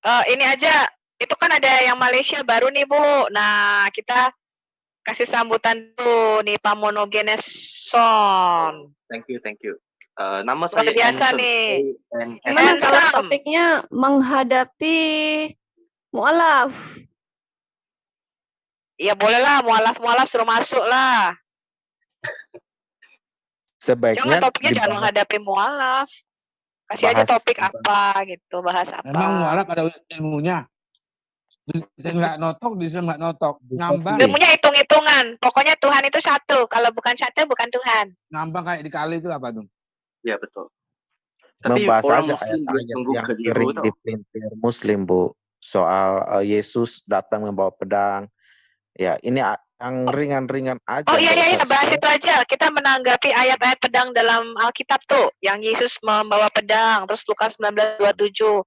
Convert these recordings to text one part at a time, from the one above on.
Ini aja, itu kan ada yang Malaysia baru nih Bu. Nah, kita kasih sambutan tuh nih Pak Monogeneson. Thank you. Nama Luar saya biasa Anson. nih. Gimana kalau Handsome. topiknya menghadapi mu'alaf? Ya boleh lah, mualaf suruh masuk lah. Sebaiknya Jangan topiknya jangan menghadapi mualaf. Kasih aja topik apa gitu, bahas apa. Memang mualaf ada ilmunya. Bisa nggak notok, ngambang. Ilmunya hitung-hitungan. Pokoknya Tuhan itu satu. Kalau bukan satu, bukan Tuhan. Ngambang kayak dikali itu apa tuh? Ya betul. Tapi membahas orang aja Muslim ayat-ayat yang keliru sering tau. dipelintir Muslim, Bu. Soal Yesus datang membawa pedang. Ya, ini yang ringan-ringan aja. Oh iya, bahas itu aja. Kita menanggapi ayat-ayat pedang dalam Alkitab tuh. Yang Yesus membawa pedang. Terus Lukas 19:27.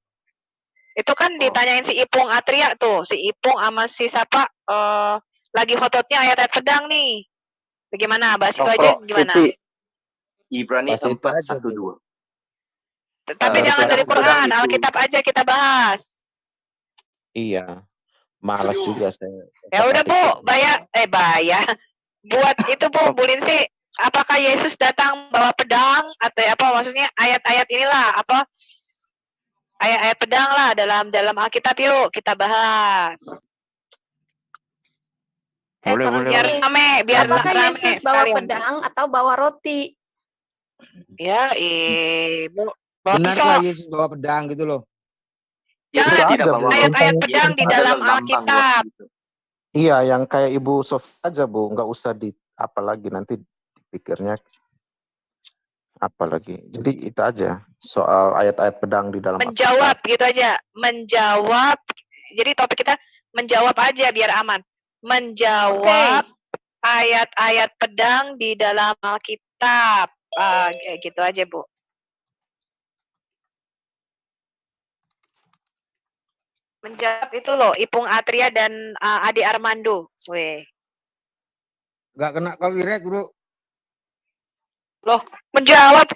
Itu kan ditanyain si Ipung Atria tuh. Si Ipung sama si siapa lagi hototnya ayat-ayat pedang nih. Bagaimana? Bahas itu aja gimana? Ibrani 4:1-2. Tapi jangan dari Quran, Alkitab aja kita bahas. Iya. Malas juga saya. Ya udah Bu, bayar. Buat itu Bu Lindsay, apakah Yesus datang bawa pedang atau apa maksudnya ayat-ayat inilah apa? Ayat-ayat pedang lah dalam Alkitab yuk kita bahas. Biar rame, biar apakah rame Yesus bawa sekalian. pedang atau bawa roti? Ya, Ibu. Benarkah Yesus bawa pedang gitu loh? Jangan ayat-ayat pedang di dalam Alkitab. Iya, yang kayak Ibu Sofi aja, Bu. Nggak usah apalagi nanti dipikirnya apalagi. Jadi itu aja soal ayat-ayat pedang di dalam menjawab Alkitab. gitu aja. Menjawab. Jadi topik kita menjawab aja biar aman. Menjawab ayat-ayat pedang di dalam Alkitab. Kayak gitu aja, Bu. Menjawab itu loh, Ipung Atria dan Ade Armando. Weh. Gak kena copyright, Bro. Loh, menjawab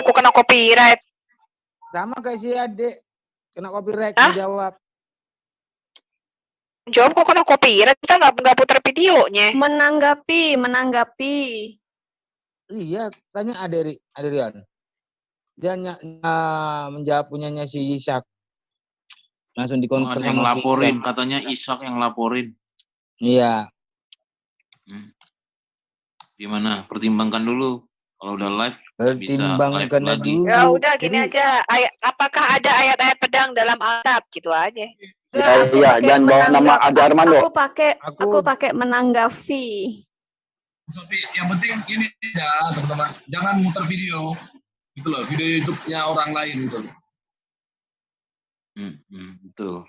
kok kena copyright. Sama kayak si Ade. Kena copyright, menjawab. Menjawab kok kena copyright, kita nggak putar videonya. Menanggapi. Iya, tanya Adrian. Dia menjawab punyanya si Ishak. Langsung dikonfirmasi. Ada yang laporin, katanya Ishak yang laporin. Iya. Gimana? Pertimbangkan dulu. Kalau udah live, pertimbangkan lagi. dulu. Ya udah gini aja. Apakah ada ayat-ayat pedang dalam Alkitab? Gitu aja. Iya, jangan bawa nama Ade Armando. Aku pakai menanggapi. Yang penting ini ya teman-teman, jangan muter video, gitu loh, video YouTube-nya orang lain gitu. Betul.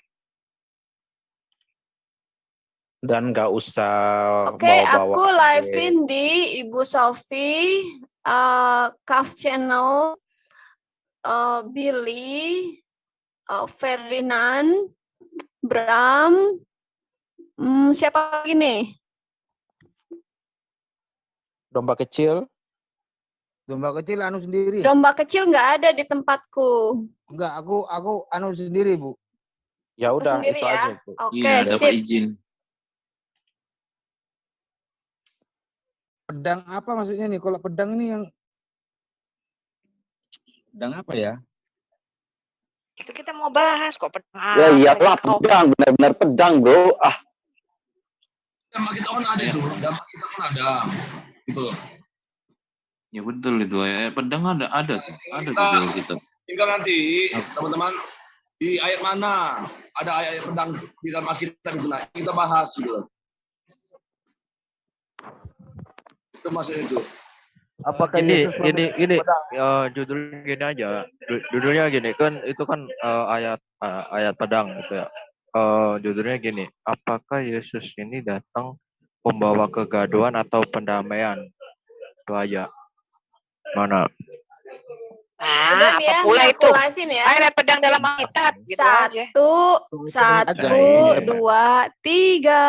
Dan nggak usah bawa-bawa. Aku live-in di Ibu Sofi, Kaf Channel, Billy, Ferdinand, Bram, siapa lagi nih? Domba kecil. Domba kecil anu sendiri. Domba kecil nggak ada di tempatku. Enggak, aku anu sendiri, Bu. Ya udah itu ya? aja, Bu. Oke, dapat izin. Pedang apa maksudnya nih? Kalau pedang ini yang pedang apa ya? Itu kita mau bahas kok pedang. Ya iyalah pedang, benar-benar pedang, Bro. Dampak kita kan ada itu, dampak kita kan ada. Gitu loh. Ya betul itu, pedang ada tuh kita. Tinggal nanti teman-teman di ayat mana ada ayat pedang di dalam Alkitab itu, nah kita bahas gitu. Itu maksudnya itu. Apakah ini judulnya gini aja. Judulnya gini kan itu kan ayat pedang gitu ya. Judulnya gini, apakah Yesus ini datang membawa kegaduhan atau pendamaian? Itu aja. Mana? Apa pula itu? Ayat pedang dalam Alkitab. Gitu aja. Satu, dua, tiga.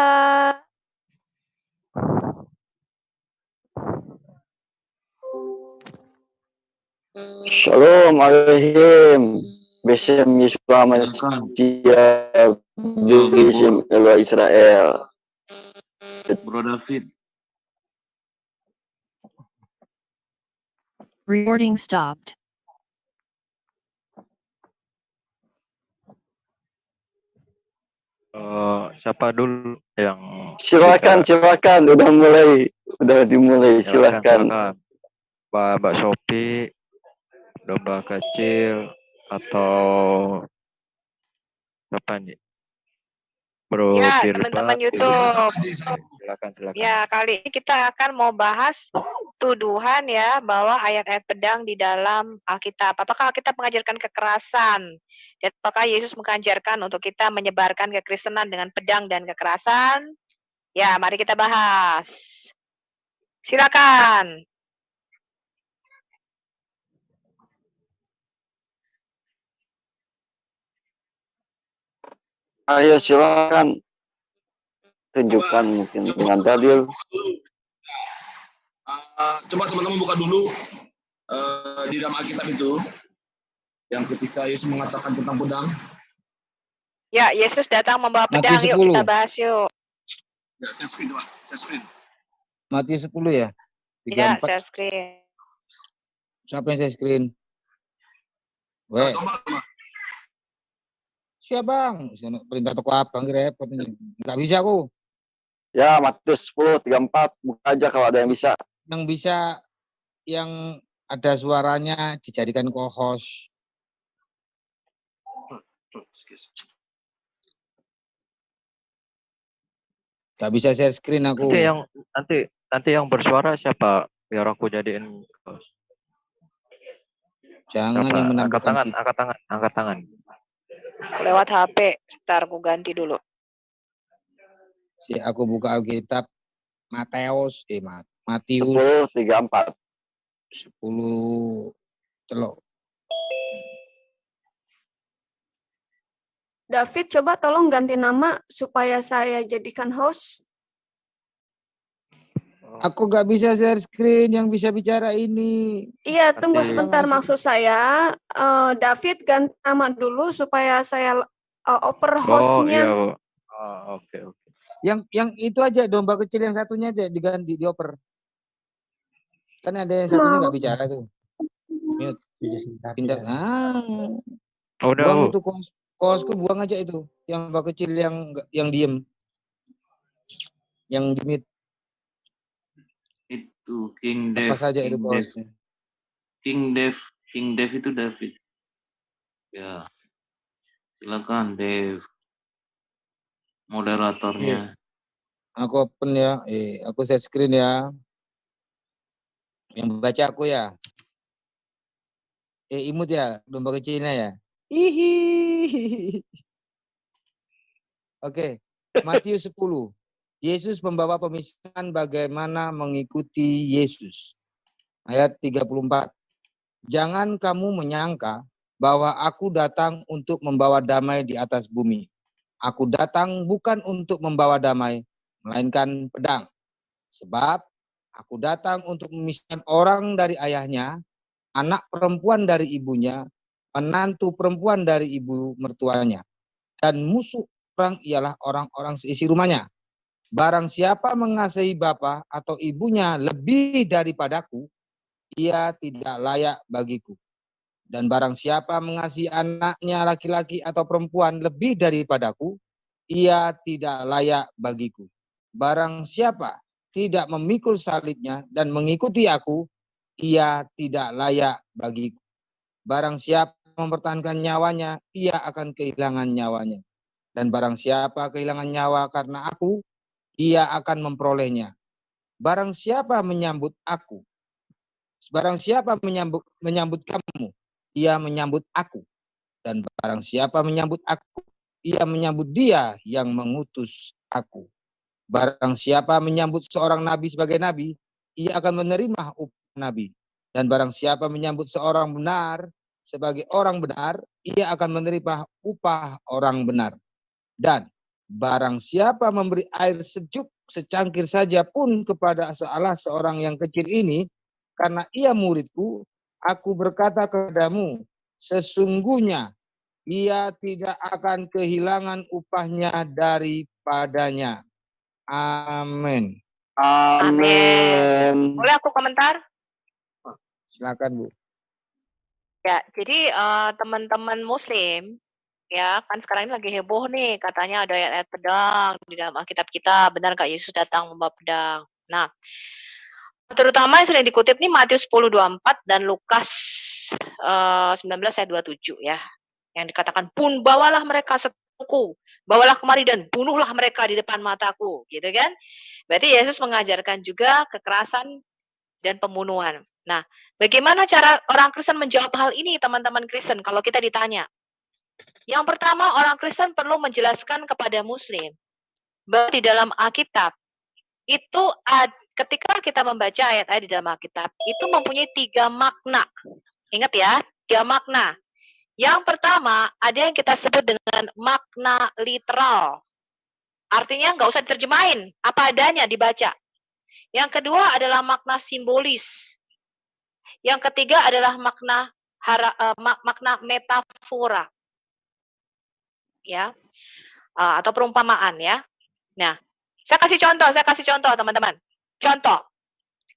Shalom alaihim. Besem Yeshua Silakan. Mashiach, Besem Eloah Israel. Bro David. Recording stopped. Siapa dulu yang Silakan, udah dimulai, silakan. Mbak Sophie, domba kecil, atau apa nih? Bro Ya, Firman. teman-teman YouTube. Silakan. Ya, kali ini kita akan mau bahas tuduhan ya bahwa ayat-ayat pedang di dalam Alkitab. Apakah Alkitab mengajarkan kekerasan? Dan apakah Yesus mengajarkan untuk kita menyebarkan kekristenan dengan pedang dan kekerasan? Ya, mari kita bahas. Silakan. Ayo silakan. Tunjukkan mungkin dengan dalil. Coba teman-teman buka dulu di dalam Alkitab itu yang ketika Yesus mengatakan tentang pedang. Ya, Yesus datang membawa pedang. Yuk kita bahas yuk. Ya, saya screen, Pak. Saya screen. Matius 10 ya? 34. Ya, share screen. Siapa yang saya screen? Weh. Siap bang, perintah toko abang repot ini. Nggak bisa aku. Ya, Matius 10, 34, buka aja kalau ada yang bisa. Yang bisa, yang ada suaranya dijadikan co-host. Nggak bisa share screen aku. Nanti yang bersuara siapa? Biar aku jadiin host. Jangan siapa? yang menampilkan Angkat tangan. Lewat HP, sebentar aku ganti dulu. Aku buka Alkitab Matius 10, 34. 10 telok. David, coba tolong ganti nama supaya saya jadikan host. Aku nggak bisa share screen, yang bisa bicara ini. Iya, tunggu sebentar. Maksud saya, David ganti nama dulu supaya saya oper hostnya. Oh iya. Oke. Yang itu aja, domba kecil yang satunya aja diganti, dioper. Kan ada yang satunya nggak bicara tuh. Mute. Pindah. Buang itu kosku, buang aja itu. Yang domba kecil yang diem. Yang di mute. Itu King Dev. Apa saja itu kosnya. King Dev itu David. Ya. Silakan Dev. Moderatornya. Aku open ya. Aku share screen ya. Yang baca aku ya. Imut ya, domba kecilnya ya. Hihi. Oke. Matius 10. Yesus membawa pemisahan bagaimana mengikuti Yesus. Ayat 34. Jangan kamu menyangka bahwa aku datang untuk membawa damai di atas bumi. Aku datang bukan untuk membawa damai, melainkan pedang. Sebab aku datang untuk memisahkan orang dari ayahnya, anak perempuan dari ibunya, menantu perempuan dari ibu mertuanya. Dan musuh orang ialah orang-orang seisi rumahnya. Barang siapa mengasihi bapa atau ibunya lebih daripadaku, ia tidak layak bagiku. Dan barang siapa mengasihi anaknya laki-laki atau perempuan lebih daripadaku, ia tidak layak bagiku. Barang siapa tidak memikul salibnya dan mengikuti aku, ia tidak layak bagiku. Barang siapa mempertahankan nyawanya, ia akan kehilangan nyawanya. Dan barang siapa kehilangan nyawa karena aku, ia akan memperolehnya. Barang siapa menyambut aku, barang siapa menyambut kamu, ia menyambut aku. Dan barang siapa menyambut aku, ia menyambut dia yang mengutus aku. Barang siapa menyambut seorang nabi sebagai nabi, ia akan menerima upah nabi. Dan barang siapa menyambut seorang benar sebagai orang benar, ia akan menerima upah orang benar. Dan barang siapa memberi air sejuk secangkir saja pun kepada salah seorang yang kecil ini, karena ia muridku, aku berkata kepadamu, sesungguhnya ia tidak akan kehilangan upahnya daripadanya. Amin. Amin. Boleh aku komentar? Silakan, Bu. Ya, jadi teman-teman Muslim, ya kan sekarang ini lagi heboh nih, katanya ada ayat-ayat pedang di dalam Alkitab kita, benar nggak Yesus datang membawa pedang? Nah, terutama yang sering dikutip nih Matius 10:24 dan Lukas 19 ayat 27 ya, yang dikatakan pun bawalah mereka setuku, bawalah kemari dan bunuhlah mereka di depan mataku, gitu kan? Berarti Yesus mengajarkan juga kekerasan dan pembunuhan. Nah, bagaimana cara orang Kristen menjawab hal ini, teman-teman Kristen, kalau kita ditanya? Yang pertama, orang Kristen perlu menjelaskan kepada Muslim bahwa di dalam Alkitab itu ketika kita membaca ayat-ayat di dalam Alkitab itu mempunyai 3 makna. Ingat ya, 3 makna. Yang pertama, ada yang kita sebut dengan makna literal. Artinya nggak usah diterjemahin, apa adanya dibaca. Yang kedua adalah makna simbolis. Yang ketiga adalah makna metafora. Ya. Atau perumpamaan ya. Nah, saya kasih contoh teman-teman. Contoh,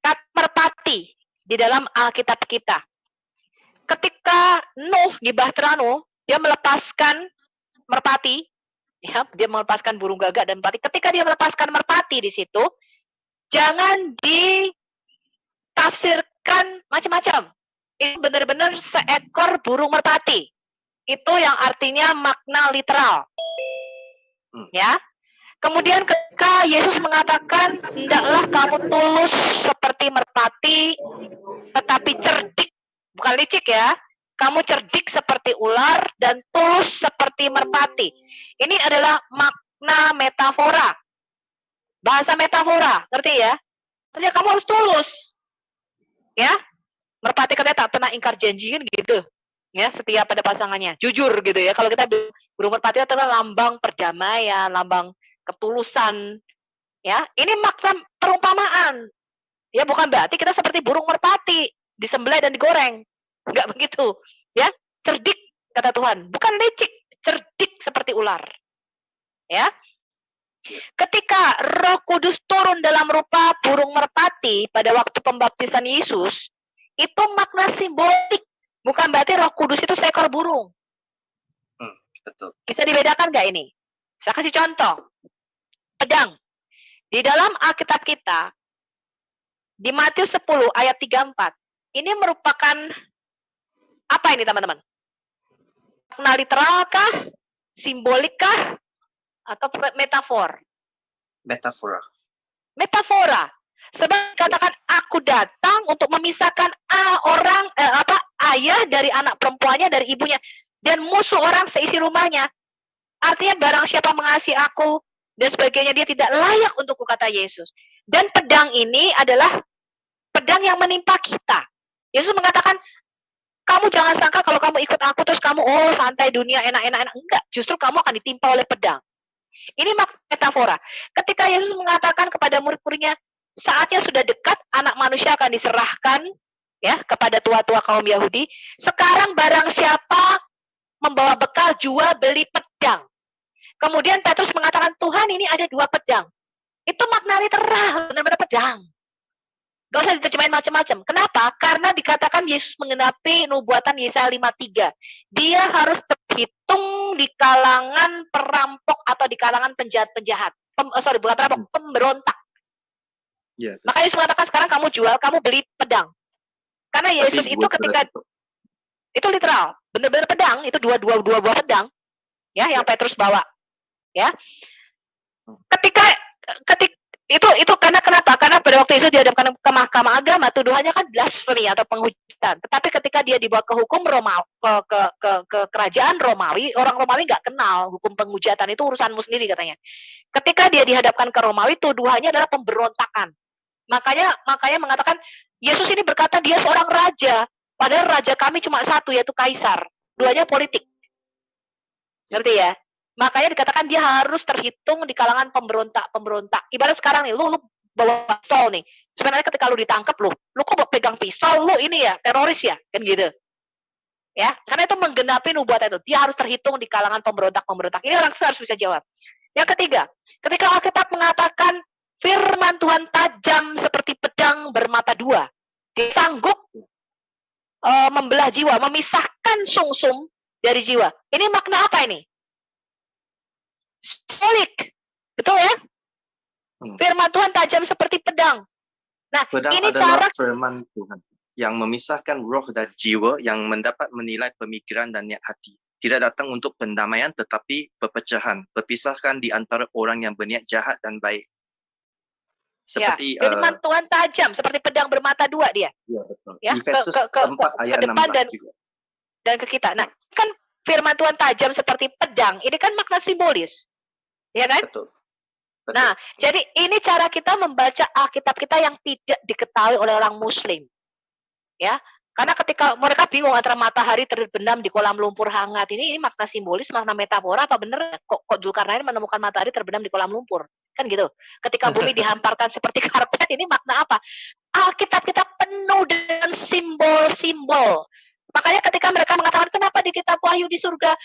kata merpati di dalam Alkitab kita. Ketika Nuh di Bahtera Nuh, dia melepaskan merpati, ya, dia melepaskan burung gagak dan merpati. Ketika dia melepaskan merpati di situ, jangan ditafsirkan macam-macam. Ini benar-benar seekor burung merpati. Itu yang artinya makna literal. Ya. Kemudian ketika Yesus mengatakan, hendaklah kamu tulus seperti merpati, tetapi cerdik, bukan licik ya. Kamu cerdik seperti ular dan tulus seperti merpati. Ini adalah makna metafora. Bahasa metafora, ngerti ya? Artinya kamu harus tulus. Ya, merpati katanya tak pernah ingkar janji kan gitu. Ya, setia pada pasangannya. Jujur gitu ya. Kalau kita burung merpati adalah lambang perdamaian, lambang ketulusan. Ya, ini makna perumpamaan. Ya, bukan berarti kita seperti burung merpati, disembelih dan digoreng. Enggak begitu. Ya, cerdik kata Tuhan, bukan licik, cerdik seperti ular. Ya. Ketika Roh Kudus turun dalam rupa burung merpati pada waktu pembaptisan Yesus, itu makna simbolik. Bukan berarti Roh Kudus itu seekor burung. Betul. Bisa dibedakan nggak ini? Saya kasih contoh. Pedang. Di dalam Alkitab kita, di Matius 10 ayat 34, ini merupakan apa ini teman-teman? Makna literalkah? Simbolikkah? Atau metafor? Metafora. Metafora. Sebab katakan aku datang untuk memisahkan ayah dari anak perempuannya dari ibunya dan musuh orang seisi rumahnya. Artinya barang siapa mengasihi aku dan sebagainya dia tidak layak untukku, kata Yesus. Dan pedang ini adalah pedang yang menimpa kita. Yesus mengatakan, kamu jangan sangka kalau kamu ikut aku terus kamu santai dunia enak-enak. Enggak, justru kamu akan ditimpa oleh pedang. Ini metafora. Ketika Yesus mengatakan kepada murid-muridnya, saatnya sudah dekat, anak manusia akan diserahkan ya kepada tua-tua kaum Yahudi. Sekarang barang siapa membawa bekal, jual beli pedang. Kemudian Petrus mengatakan, Tuhan ini ada 2 pedang. Itu makna literal, benar-benar pedang. Gak usah diterjemahin macam-macam. Kenapa? Karena dikatakan Yesus menggenapi nubuatan Yesaya 53. Dia harus terhitung di kalangan perampok atau di kalangan penjahat-penjahat. Bukan perampok, pemberontak. Ya, Maka Yesus mengatakan sekarang kamu jual, kamu beli pedang. Karena Yesus itu ketika itu literal, benar-benar pedang, itu dua buah pedang, ya, yang Petrus bawa, ya. Ketika itu karena kenapa? Karena pada waktu itu dihadapkan ke mahkamah agama, tuduhannya kan blasfemi atau penghujatan. Tetapi ketika dia dibawa ke hukum Romawi, ke kerajaan Romawi, orang Romawi nggak kenal hukum penghujatan, itu urusanmu sendiri katanya. Ketika dia dihadapkan ke Romawi, tuduhannya adalah pemberontakan. Makanya mengatakan Yesus ini berkata dia seorang raja, padahal raja kami cuma satu yaitu kaisar. Duanya politik. Ngerti ya? Makanya dikatakan dia harus terhitung di kalangan pemberontak. Ibarat sekarang nih, lu bawa pistol nih. Sebenarnya ketika lu ditangkap lu kok pegang pistol, lu ini ya teroris ya, kan gitu. Ya, karena itu menggenapi nubuat itu. Dia harus terhitung di kalangan pemberontak-pemberontak. Ini orang harus bisa jawab. Yang ketiga, ketika Alkitab mengatakan firman Tuhan tajam seperti pedang bermata dua, dia sanggup membelah jiwa, memisahkan sungsum dari jiwa. Ini makna apa ini? Simbolik, betul ya? Firman Tuhan tajam seperti pedang. Nah, Pedang ini adalah cara firman Tuhan yang memisahkan roh dan jiwa, yang mendapat menilai pemikiran dan niat hati. Tidak datang untuk pendamaian tetapi perpecahan, perpisahkan di antara orang yang berniat jahat dan baik. Seperti firman Tuhan tajam seperti pedang bermata dua dia. ya, betul. Ya, Efesus 4 ayat ke depan 16 juga. dan ke kita. Nah, kan firman Tuhan tajam seperti pedang, ini kan makna simbolis. Ya kan? Betul. Nah, jadi ini cara kita membaca Alkitab kita yang tidak diketahui oleh orang Muslim. Ya, karena ketika mereka bingung antara matahari terbenam di kolam lumpur hangat, ini makna simbolis, makna metafora apa bener? Kok Zulkarnain menemukan matahari terbenam di kolam lumpur? Kan gitu. Ketika bumi dihamparkan seperti karpet, ini makna apa? Alkitab kita penuh dengan simbol-simbol. Makanya ketika mereka mengatakan, kenapa di kitab Wahyu di surga,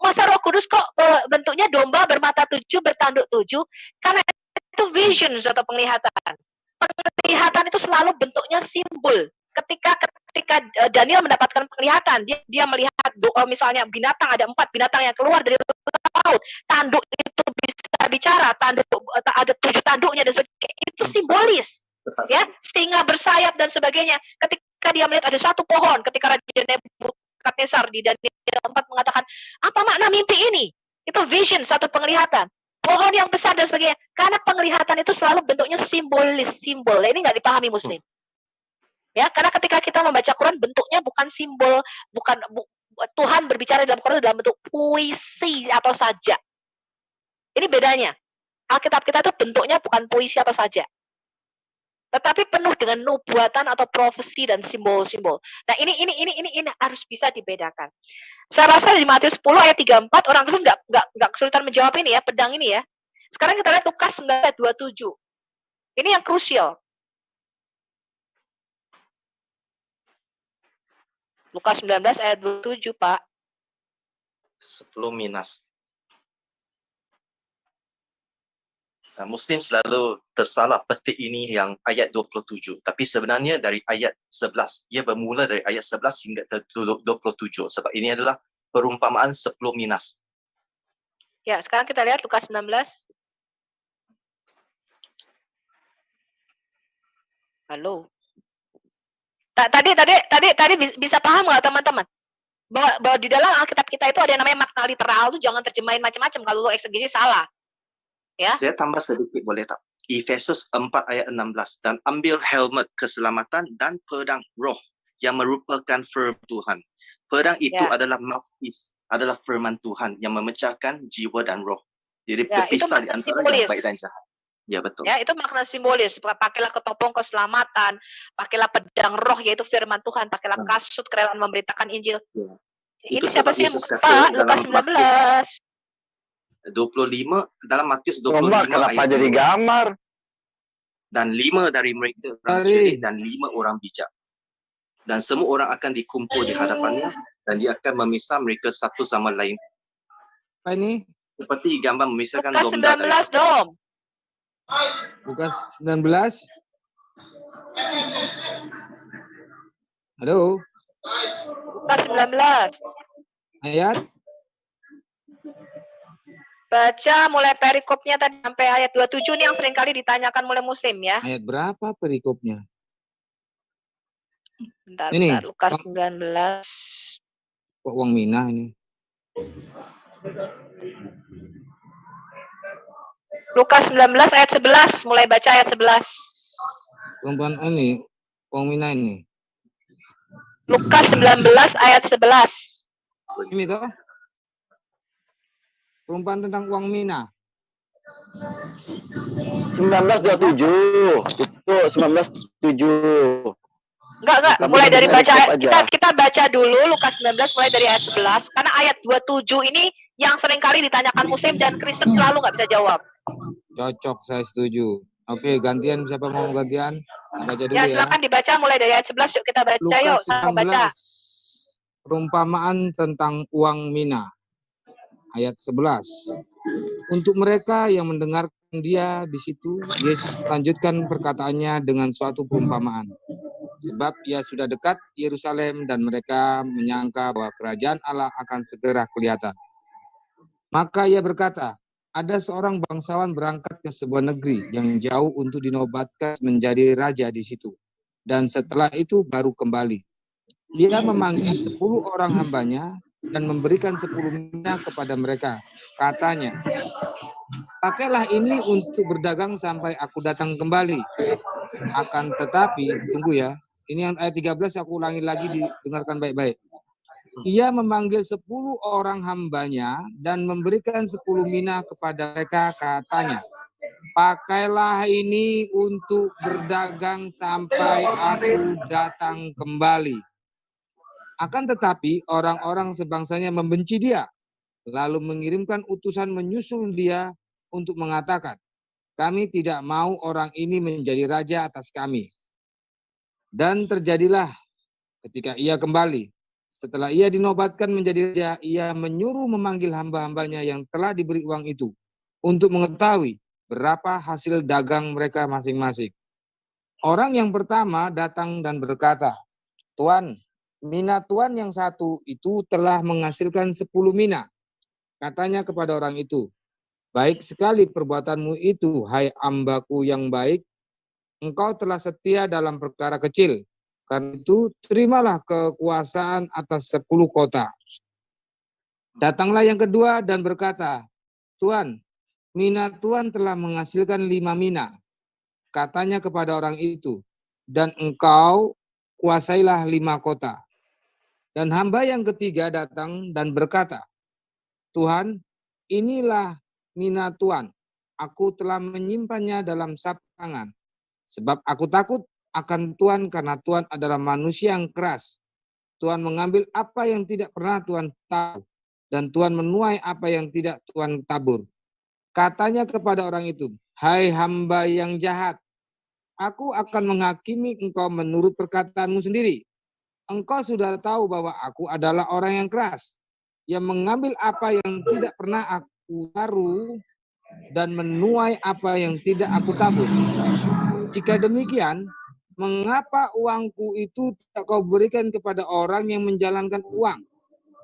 masa Roh Kudus kok bentuknya domba bermata 7, bertanduk 7? Karena itu vision atau penglihatan. Penglihatan itu selalu bentuknya simbol. Ketika Daniel mendapatkan penglihatan, dia melihat misalnya binatang, ada 4 binatang yang keluar dari laut, tanduk itu bisa bicara, tanduk ada 7 tanduknya dan sebagainya. Itu simbolis, ya, singa bersayap dan sebagainya. Ketika dia melihat ada satu pohon, ketika Raja Nebukadnezar di Daniel 4 mengatakan, apa makna mimpi ini? Itu vision, satu penglihatan. Pohon yang besar dan sebagainya. Karena penglihatan itu selalu bentuknya simbolis, simbol. Ini nggak dipahami Muslim. Ya, karena ketika kita membaca Quran bentuknya bukan simbol, Tuhan berbicara dalam Quran dalam bentuk puisi atau sajak. Ini bedanya. Alkitab kita itu bentuknya bukan puisi atau sajak, tetapi penuh dengan nubuatan atau profesi dan simbol-simbol. Nah, ini harus bisa dibedakan. Saya rasa di Matius 10 ayat 34 orang Kristen nggak kesulitan menjawab ini ya, pedang ini ya. Sekarang kita lihat Lukas 9 ayat 27. Ini yang krusial. Lukas 19 ayat 27, Pak. 10 minus. Nah, Muslim selalu tersalah petik ini yang ayat 27. Tapi sebenarnya dari ayat 11. Ia bermula dari ayat 11 hingga ke 27. Sebab ini adalah perumpamaan 10 minus. Ya, sekarang kita lihat Lukas 19. Halo. Tadi bisa paham nggak teman-teman? Bahwa di dalam Alkitab kita itu ada yang namanya makna literal, tuh jangan terjemahin macam-macam kalau lo eksegesi salah. Ya. Saya tambah sedikit boleh tak? Efesus 4 ayat 16. Dan ambil helmet keselamatan dan pedang roh yang merupakan firman Tuhan. Pedang itu adalah mouthpiece, adalah firman Tuhan yang memecahkan jiwa dan roh. Jadi berpisah di antara yang baik dan jahat. Ya, betul. Ya, itu makna simbolis. Pakailah ketopong keselamatan, pakailah pedang roh yaitu firman Tuhan, pakailah kasut kerelaan memberitakan Injil. Ya. Ini siapa sih yang buka? Lukas 19. 25 dalam Matius 25 kenapa jadi gambar? Dan 5 dari mereka orang syirik dan 5 orang bijak. Dan semua orang akan dikumpul di hadapannya dan dia akan memisah mereka satu sama lain. Apa ini? Seperti gambar memisahkan Lukas 19 dong. Lukas 19. Halo. Lukas 19. Ayat. Baca mulai perikopnya tadi sampai ayat 27 nih yang sering kali ditanyakan oleh Muslim ya. Ayat berapa perikopnya? Bentar, ini, Lukas 19. Kok uang Mina ini? Lukas 19 ayat 11, mulai baca ayat 11. Perempuan ini, uang Mina ini. Lukas 19 ayat 11. Ini toh? Perempuan tentang uang Mina. 1927. Itu 1907. Enggak, mulai dari baca kita baca dulu Lukas 19 mulai dari ayat 11 karena ayat 27 ini yang sering kali ditanyakan Muslim dan Kristen selalu nggak bisa jawab. Cocok, saya setuju. Oke, gantian, siapa mau gantian? Baca dulu ya. Silakan dibaca mulai dari ayat 11, yuk kita baca. Lukas yuk, 19. baca. Perumpamaan tentang uang mina. Ayat 11. Untuk mereka yang mendengarkan dia di situ, Yesus melanjutkan perkataannya dengan suatu perumpamaan. Sebab ia sudah dekat Yerusalem dan mereka menyangka bahwa kerajaan Allah akan segera kelihatan. Maka ia berkata, ada seorang bangsawan berangkat ke sebuah negeri yang jauh untuk dinobatkan menjadi raja di situ. Dan setelah itu baru kembali. Dia memanggil 10 orang hambanya dan memberikan 10 mina kepada mereka. Katanya, pakailah ini untuk berdagang sampai aku datang kembali. Akan tetapi, tunggu ya, ini yang ayat 13 aku ulangi lagi, didengarkan baik-baik. Ia memanggil 10 orang hambanya dan memberikan 10 mina kepada mereka, katanya, pakailah ini untuk berdagang sampai aku datang kembali. Akan tetapi orang-orang sebangsanya membenci dia, lalu mengirimkan utusan menyusul dia untuk mengatakan, kami tidak mau orang ini menjadi raja atas kami. Dan terjadilah ketika ia kembali, setelah ia dinobatkan menjadi raja, ia menyuruh memanggil hamba-hambanya yang telah diberi uang itu untuk mengetahui berapa hasil dagang mereka masing-masing. Orang yang pertama datang dan berkata, Tuan, mina Tuan yang satu itu telah menghasilkan 10 mina. Katanya kepada orang itu, baik sekali perbuatanmu itu, hai hambaku yang baik, engkau telah setia dalam perkara kecil. Karena itu, terimalah kekuasaan atas 10 kota. Datanglah yang kedua dan berkata, Tuan, mina Tuan telah menghasilkan 5 mina. Katanya kepada orang itu, dan engkau kuasailah 5 kota. Dan hamba yang ketiga datang dan berkata, Tuhan, inilah mina Tuan. Aku telah menyimpannya dalam sapu tangan. Sebab aku takut akan Tuhan karena Tuhan adalah manusia yang keras. Tuhan mengambil apa yang tidak pernah Tuhan tahu. Dan Tuhan menuai apa yang tidak Tuhan tabur. Katanya kepada orang itu, hai hamba yang jahat, aku akan menghakimi engkau menurut perkataanmu sendiri. Engkau sudah tahu bahwa aku adalah orang yang keras, yang mengambil apa yang tidak pernah aku taruh dan menuai apa yang tidak aku tabur. Jika demikian, mengapa uangku itu tidak kau berikan kepada orang yang menjalankan uang?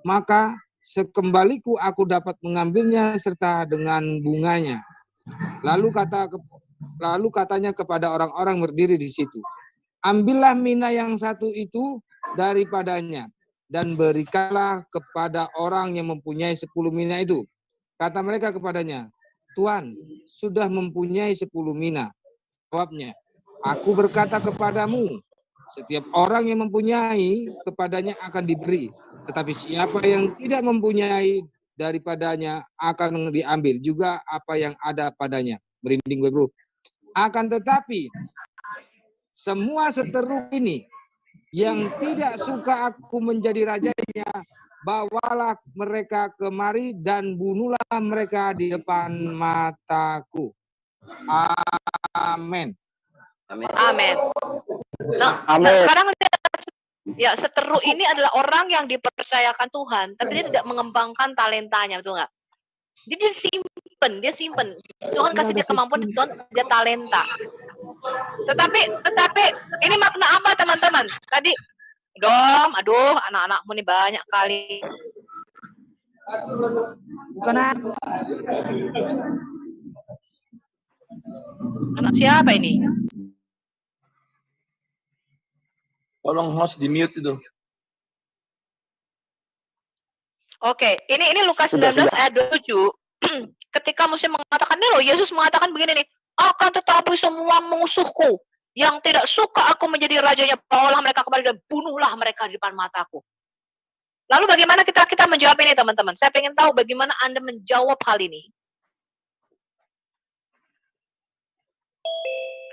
Maka sekembaliku aku dapat mengambilnya serta dengan bunganya. Lalu katanya kepada orang-orang berdiri di situ, ambillah mina yang satu itu daripadanya dan berikanlah kepada orang yang mempunyai 10 mina itu. Kata mereka kepadanya, Tuan, sudah mempunyai 10 mina. Jawabnya, aku berkata kepadamu, setiap orang yang mempunyai kepadanya akan diberi, tetapi siapa yang tidak mempunyai daripadanya akan diambil juga apa yang ada padanya. Merinding gue bro. Akan tetapi semua seteru ini yang tidak suka aku menjadi rajanya, bawalah mereka kemari dan bunuhlah mereka di depan mataku. Amin. Amin. Nah, sekarang ya seteru ini adalah orang yang dipercayakan Tuhan, tapi dia tidak mengembangkan talentanya, betul nggak? Jadi dia simpen. Tuhan kasih dia kemampuan, Tuhan dia talenta. Tetapi ini makna apa teman-teman? Tadi aduh anak-anakmu nih banyak kali. Bukan aku. Anak siapa ini? Tolong host di mute itu. Oke, ini Lukas 19 ayat 27. Ketika Musa mengatakan, nih loh, Yesus mengatakan begini nih, akan tetapi semua musuhku yang tidak suka aku menjadi rajanya, bawalah mereka kembali dan bunuhlah mereka di depan mataku. Lalu bagaimana kita menjawab ini teman-teman? Saya ingin tahu bagaimana Anda menjawab hal ini.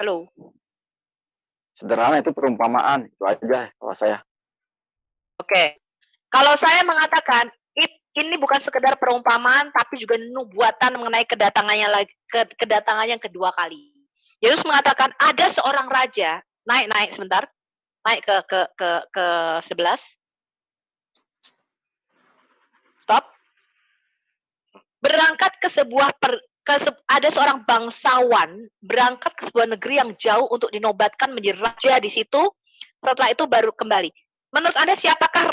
Halo. Sederhana, itu perumpamaan, itu aja kalau saya. Oke. Kalau saya mengatakan ini bukan sekedar perumpamaan tapi juga nubuatan mengenai kedatangannya yang kedua kali. Yesus mengatakan ada seorang raja, naik sebentar. Naik ke 11. Stop. Berangkat ke sebuah ada seorang bangsawan berangkat ke sebuah negeri yang jauh untuk dinobatkan menjadi raja di situ. Setelah itu baru kembali. Menurut Anda siapakah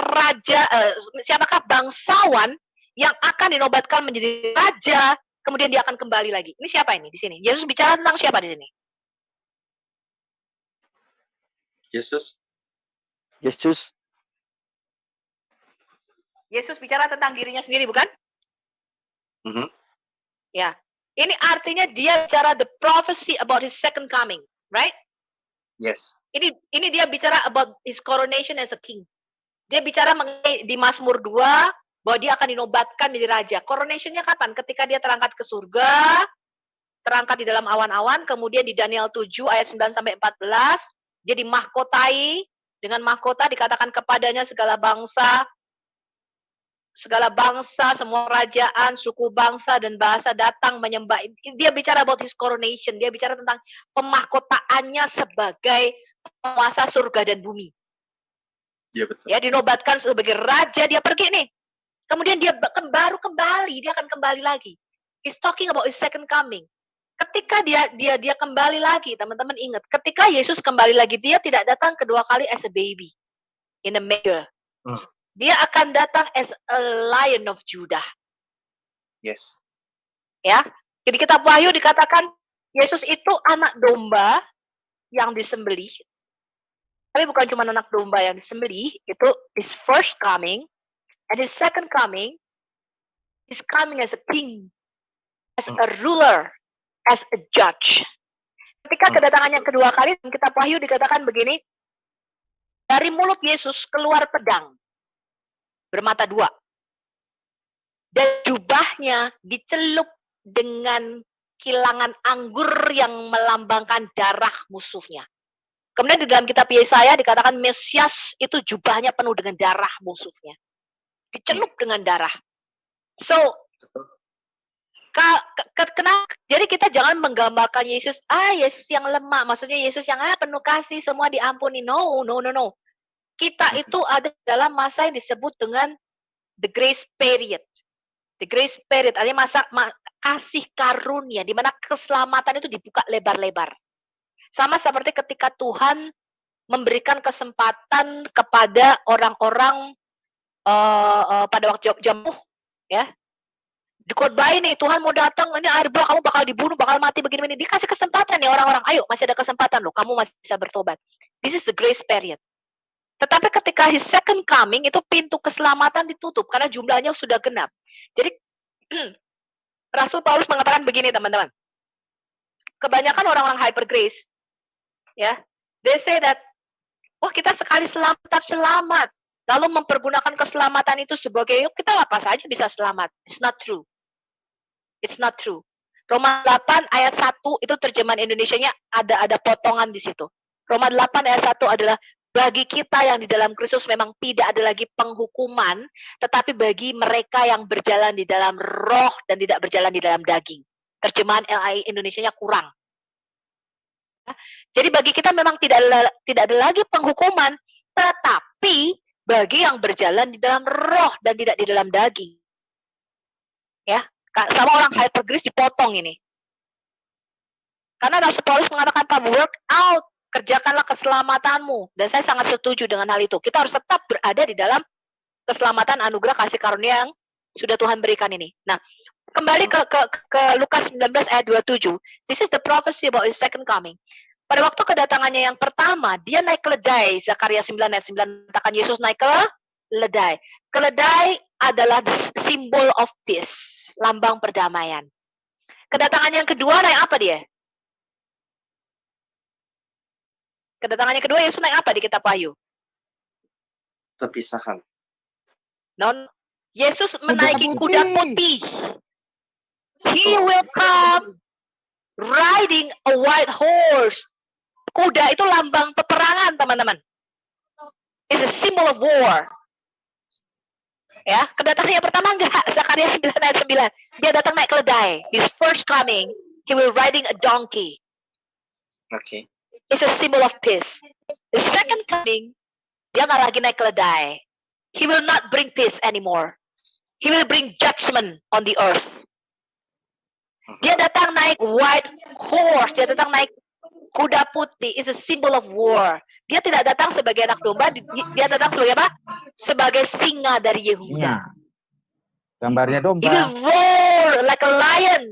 siapakah bangsawan yang akan dinobatkan menjadi raja, kemudian dia akan kembali lagi? Ini siapa ini di sini? Yesus bicara tentang siapa di sini? Yesus. Yesus bicara tentang dirinya sendiri, bukan? Ya. Ini artinya dia bicara the prophecy about his second coming, right? Yes. Ini dia bicara about his coronation as a king. Dia bicara mengenai di Mazmur 2 bahwa dia akan dinobatkan menjadi raja. Coronationnya kapan? Ketika dia terangkat ke surga, terangkat di dalam awan-awan, kemudian di Daniel 7 ayat 9 sampai 14, dia dimahkotai, dengan mahkota dikatakan kepadanya segala bangsa, semua kerajaan, suku bangsa dan bahasa datang menyembah. Dia bicara about his coronation. Dia bicara tentang pemahkotaannya sebagai penguasa surga dan bumi. Ya, betul. Ya, dinobatkan sebagai raja, dia pergi nih. Kemudian dia baru kembali, dia akan kembali lagi. He's talking about his second coming. Ketika dia kembali lagi, teman-teman ingat, ketika Yesus kembali lagi, dia tidak datang kedua kali as a baby in a manger. Dia akan datang as a Lion of Judah. Yes. Ya, jadi kitab Wahyu dikatakan Yesus itu anak domba yang disembelih. Tapi bukan cuma anak domba yang disembelih, itu his first coming, and his second coming, he's coming as a king, as a ruler, as a judge. Ketika kedatangannya kedua kali, dalam kitab Wahyu dikatakan begini, dari mulut Yesus keluar pedang bermata dua. Dan jubahnya dicelup dengan kilangan anggur yang melambangkan darah musuhnya. Kemudian di dalam kitab Yesaya dikatakan Mesias itu jubahnya penuh dengan darah musuhnya. Dicelup dengan darah. So, jadi kita jangan menggambarkan Yesus, Yesus yang lemah. Maksudnya Yesus yang penuh kasih, semua diampuni. No. Kita itu ada dalam masa yang disebut dengan the grace period. The grace period artinya masa kasih karunia, di mana keselamatan itu dibuka lebar-lebar. Sama seperti ketika Tuhan memberikan kesempatan kepada orang-orang pada waktu Nuh, ya. Di khotbah ini Tuhan mau datang, ini air bah, kamu bakal dibunuh, bakal mati begini-begini. Dikasih kesempatan nih orang-orang, ayo masih ada kesempatan loh, kamu masih bisa bertobat. This is the grace period. Tetapi ketika his second coming, itu pintu keselamatan ditutup karena jumlahnya sudah genap. Jadi Rasul Paulus mengatakan begini, teman-teman. Kebanyakan orang-orang hyper grace, ya, they say that, kita sekali selamat, tetap selamat. Lalu mempergunakan keselamatan itu sebagai, kita apa saja bisa selamat. It's not true. It's not true. Roma 8 ayat 1 itu terjemahan Indonesianya ada potongan di situ. Roma 8 ayat 1 adalah bagi kita yang di dalam Kristus memang tidak ada lagi penghukuman, tetapi bagi mereka yang berjalan di dalam roh dan tidak berjalan di dalam daging. Terjemahan LAI Indonesianya kurang. Jadi bagi kita memang tidak ada lagi penghukuman, tetapi bagi yang berjalan di dalam roh dan tidak di dalam daging. Ya, sama orang hyper grace dipotong ini. Karena Rasul Paulus mengatakan, work out, kerjakanlah keselamatanmu. Dan saya sangat setuju dengan hal itu. Kita harus tetap berada di dalam keselamatan anugerah kasih karunia yang sudah Tuhan berikan ini. Nah, kembali ke Lukas 19 ayat 27. This is the prophecy about his second coming. Pada waktu kedatangannya yang pertama, dia naik keledai. Zakaria 9 ayat 9 katakan Yesus naik ke keledai. Keledai adalah symbol of peace, lambang perdamaian. Kedatangan yang kedua naik apa dia? Kedatangannya kedua Yesus naik apa di kitab Wahyu? Perpisahan. Yesus menaiki kuda putih. He will come riding a white horse. Kuda itu lambang peperangan, teman-teman. It's a symbol of war. Ya, kedatangan yang pertama enggak. Zakaria 9 ayat 9. Dia datang naik keledai. His first coming, he will riding a donkey. Okay. It's a symbol of peace. The second coming, dia nggak lagi naik keledai. He will not bring peace anymore. He will bring judgment on the earth. Dia datang naik white horse, dia datang naik kuda putih, is a symbol of war. Dia tidak datang sebagai anak domba, dia datang sebagai apa? Sebagai singa dari Yehuda. Gambarnya He domba. will roar like a lion.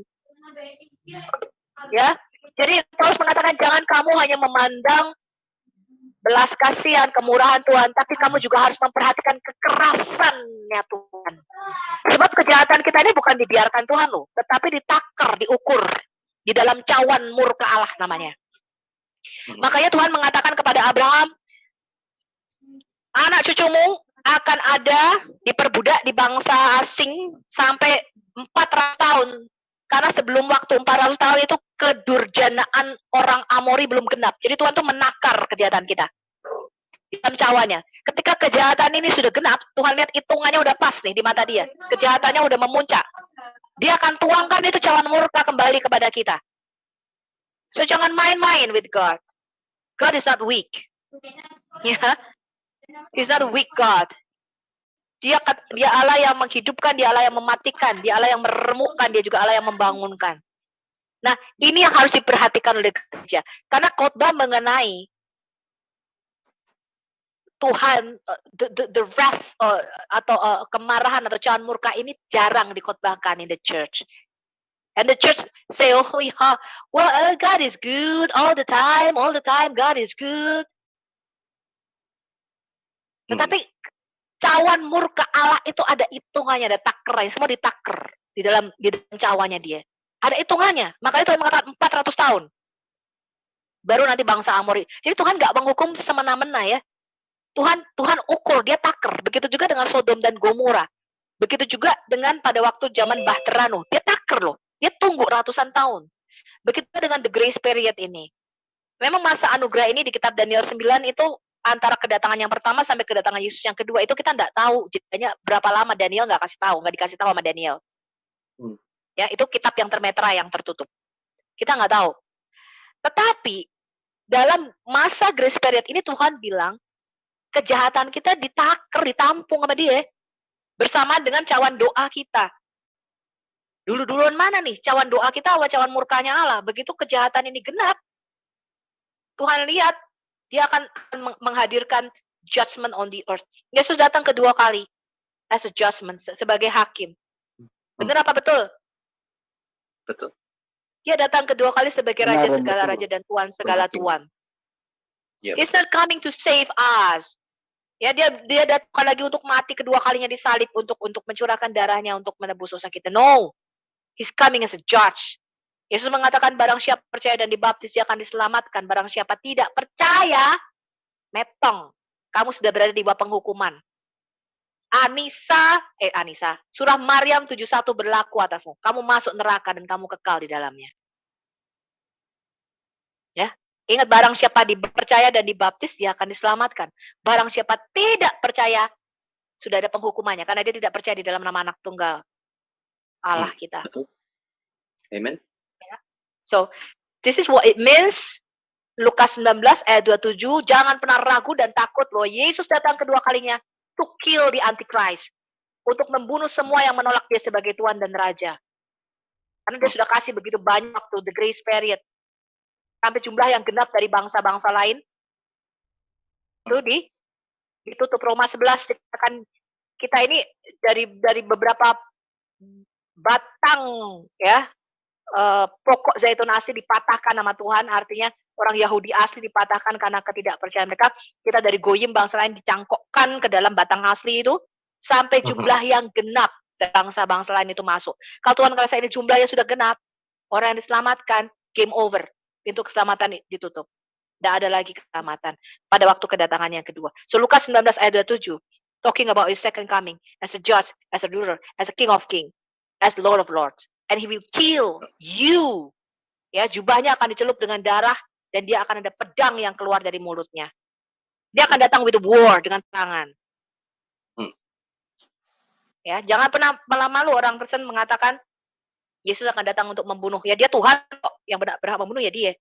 Ya, jadi Paulus mengatakan jangan kamu hanya memandang belas kasihan, kemurahan Tuhan, tapi kamu juga harus memperhatikan kekerasannya Tuhan. Sebab kejahatan kita ini bukan dibiarkan Tuhan loh, tetapi ditakar, diukur di dalam cawan murka Allah namanya. Makanya Tuhan mengatakan kepada Abraham, anak cucumu akan ada diperbudak di bangsa asing sampai 400 tahun. Karena sebelum waktu 400 tahun itu kedurjanaan orang Amori belum genap. Jadi Tuhan tuh menakar kejahatan kita di dalam cawannya. Ketika kejahatan ini sudah genap, Tuhan lihat hitungannya udah pas nih di mata dia. Kejahatannya udah memuncak. Dia akan tuangkan itu cawan murka kembali kepada kita. So jangan main-main with God. God is not weak. Ya, He's not a weak God. Dia Allah yang menghidupkan, dia Allah yang mematikan, dia Allah yang meremukkan, dia juga Allah yang membangunkan. Nah, ini yang harus diperhatikan oleh gereja. Karena khotbah mengenai Tuhan, the wrath atau kemarahan atau cawan murka ini jarang dikhotbahkan in the church. And the church say, oh yeah, well, God is good all the time, God is good. Tetapi cawan murka Allah itu ada hitungannya, ada takernya, semua ditaker di dalam cawannya dia. Ada hitungannya. Makanya Tuhan mengatakan 400 tahun. Baru nanti bangsa Amori. Jadi Tuhan nggak menghukum semena-mena ya. Tuhan ukur, dia taker. Begitu juga dengan Sodom dan Gomora. Begitu juga dengan pada waktu zaman Bahtera Nuh. Dia taker loh. Dia tunggu ratusan tahun. Begitu dengan the grace period ini. Memang masa anugerah ini di kitab Daniel 9 itu antara kedatangan yang pertama sampai kedatangan Yesus yang kedua itu kita nggak tahu jadinya berapa lama. Daniel nggak dikasih tahu sama Daniel. Ya, itu kitab yang termetra, yang tertutup. Kita nggak tahu. Tetapi dalam masa grace period ini Tuhan bilang kejahatan kita ditaker, ditampung sama dia bersama dengan cawan doa kita. Duluan mana nih cawan doa kita atau cawan murkanya Allah? Begitu kejahatan ini genap, Tuhan lihat dia akan menghadirkan judgment on the earth. Yesus datang kedua kali as a judgment, sebagai hakim. Benar apa betul? Betul. Dia datang kedua kali sebagai raja segala raja dan tuan segala tuan. Yep. He's not coming to save us. Ya, dia datang lagi untuk mati kedua kalinya disalib untuk mencurahkan darahnya untuk menebus dosa kita. No. He's coming as a judge. Yesus mengatakan barang siapa percaya dan dibaptis dia akan diselamatkan. Barang siapa tidak percaya, metong. Kamu sudah berada di bawah penghukuman. Anisa, surah Maryam 71 berlaku atasmu. Kamu masuk neraka dan kamu kekal di dalamnya. Ya, ingat barang siapa percaya dan dibaptis dia akan diselamatkan. Barang siapa tidak percaya sudah ada penghukumannya karena dia tidak percaya di dalam nama anak tunggal Allah kita. Betul. Amen. So, this is what it means. Lukas 19 ayat 27, jangan pernah ragu dan takut loh. Yesus datang kedua kalinya to kill the Antichrist. Untuk membunuh semua yang menolak dia sebagai Tuhan dan Raja. Karena dia sudah kasih begitu banyak waktu, the grace period. Sampai jumlah yang genap dari bangsa-bangsa lain. Itu ditutup. Roma 11, kita ini dari beberapa batang ya, pokok zaitun asli dipatahkan sama Tuhan, artinya orang Yahudi asli dipatahkan karena ketidakpercayaan mereka. Kita dari goyim bangsa lain dicangkokkan ke dalam batang asli itu sampai jumlah yang genap bangsa-bangsa lain itu masuk. Kalau Tuhan merasa ini jumlahnya sudah genap, orang yang diselamatkan, game over, pintu keselamatan ditutup. Tidak ada lagi keselamatan pada waktu kedatangan yang kedua. So Lukas 19 ayat 27, talking about his second coming as a judge, as a ruler, as a king of kings, as the Lord of lords. And he will kill you. Ya, jubahnya akan dicelup dengan darah dan dia akan ada pedang yang keluar dari mulutnya. Dia akan datang with war, dengan tangan. Ya, jangan pernah malu-malu orang Kristen mengatakan Yesus akan datang untuk membunuh. Ya, dia Tuhan kok, yang berhak membunuh ya dia.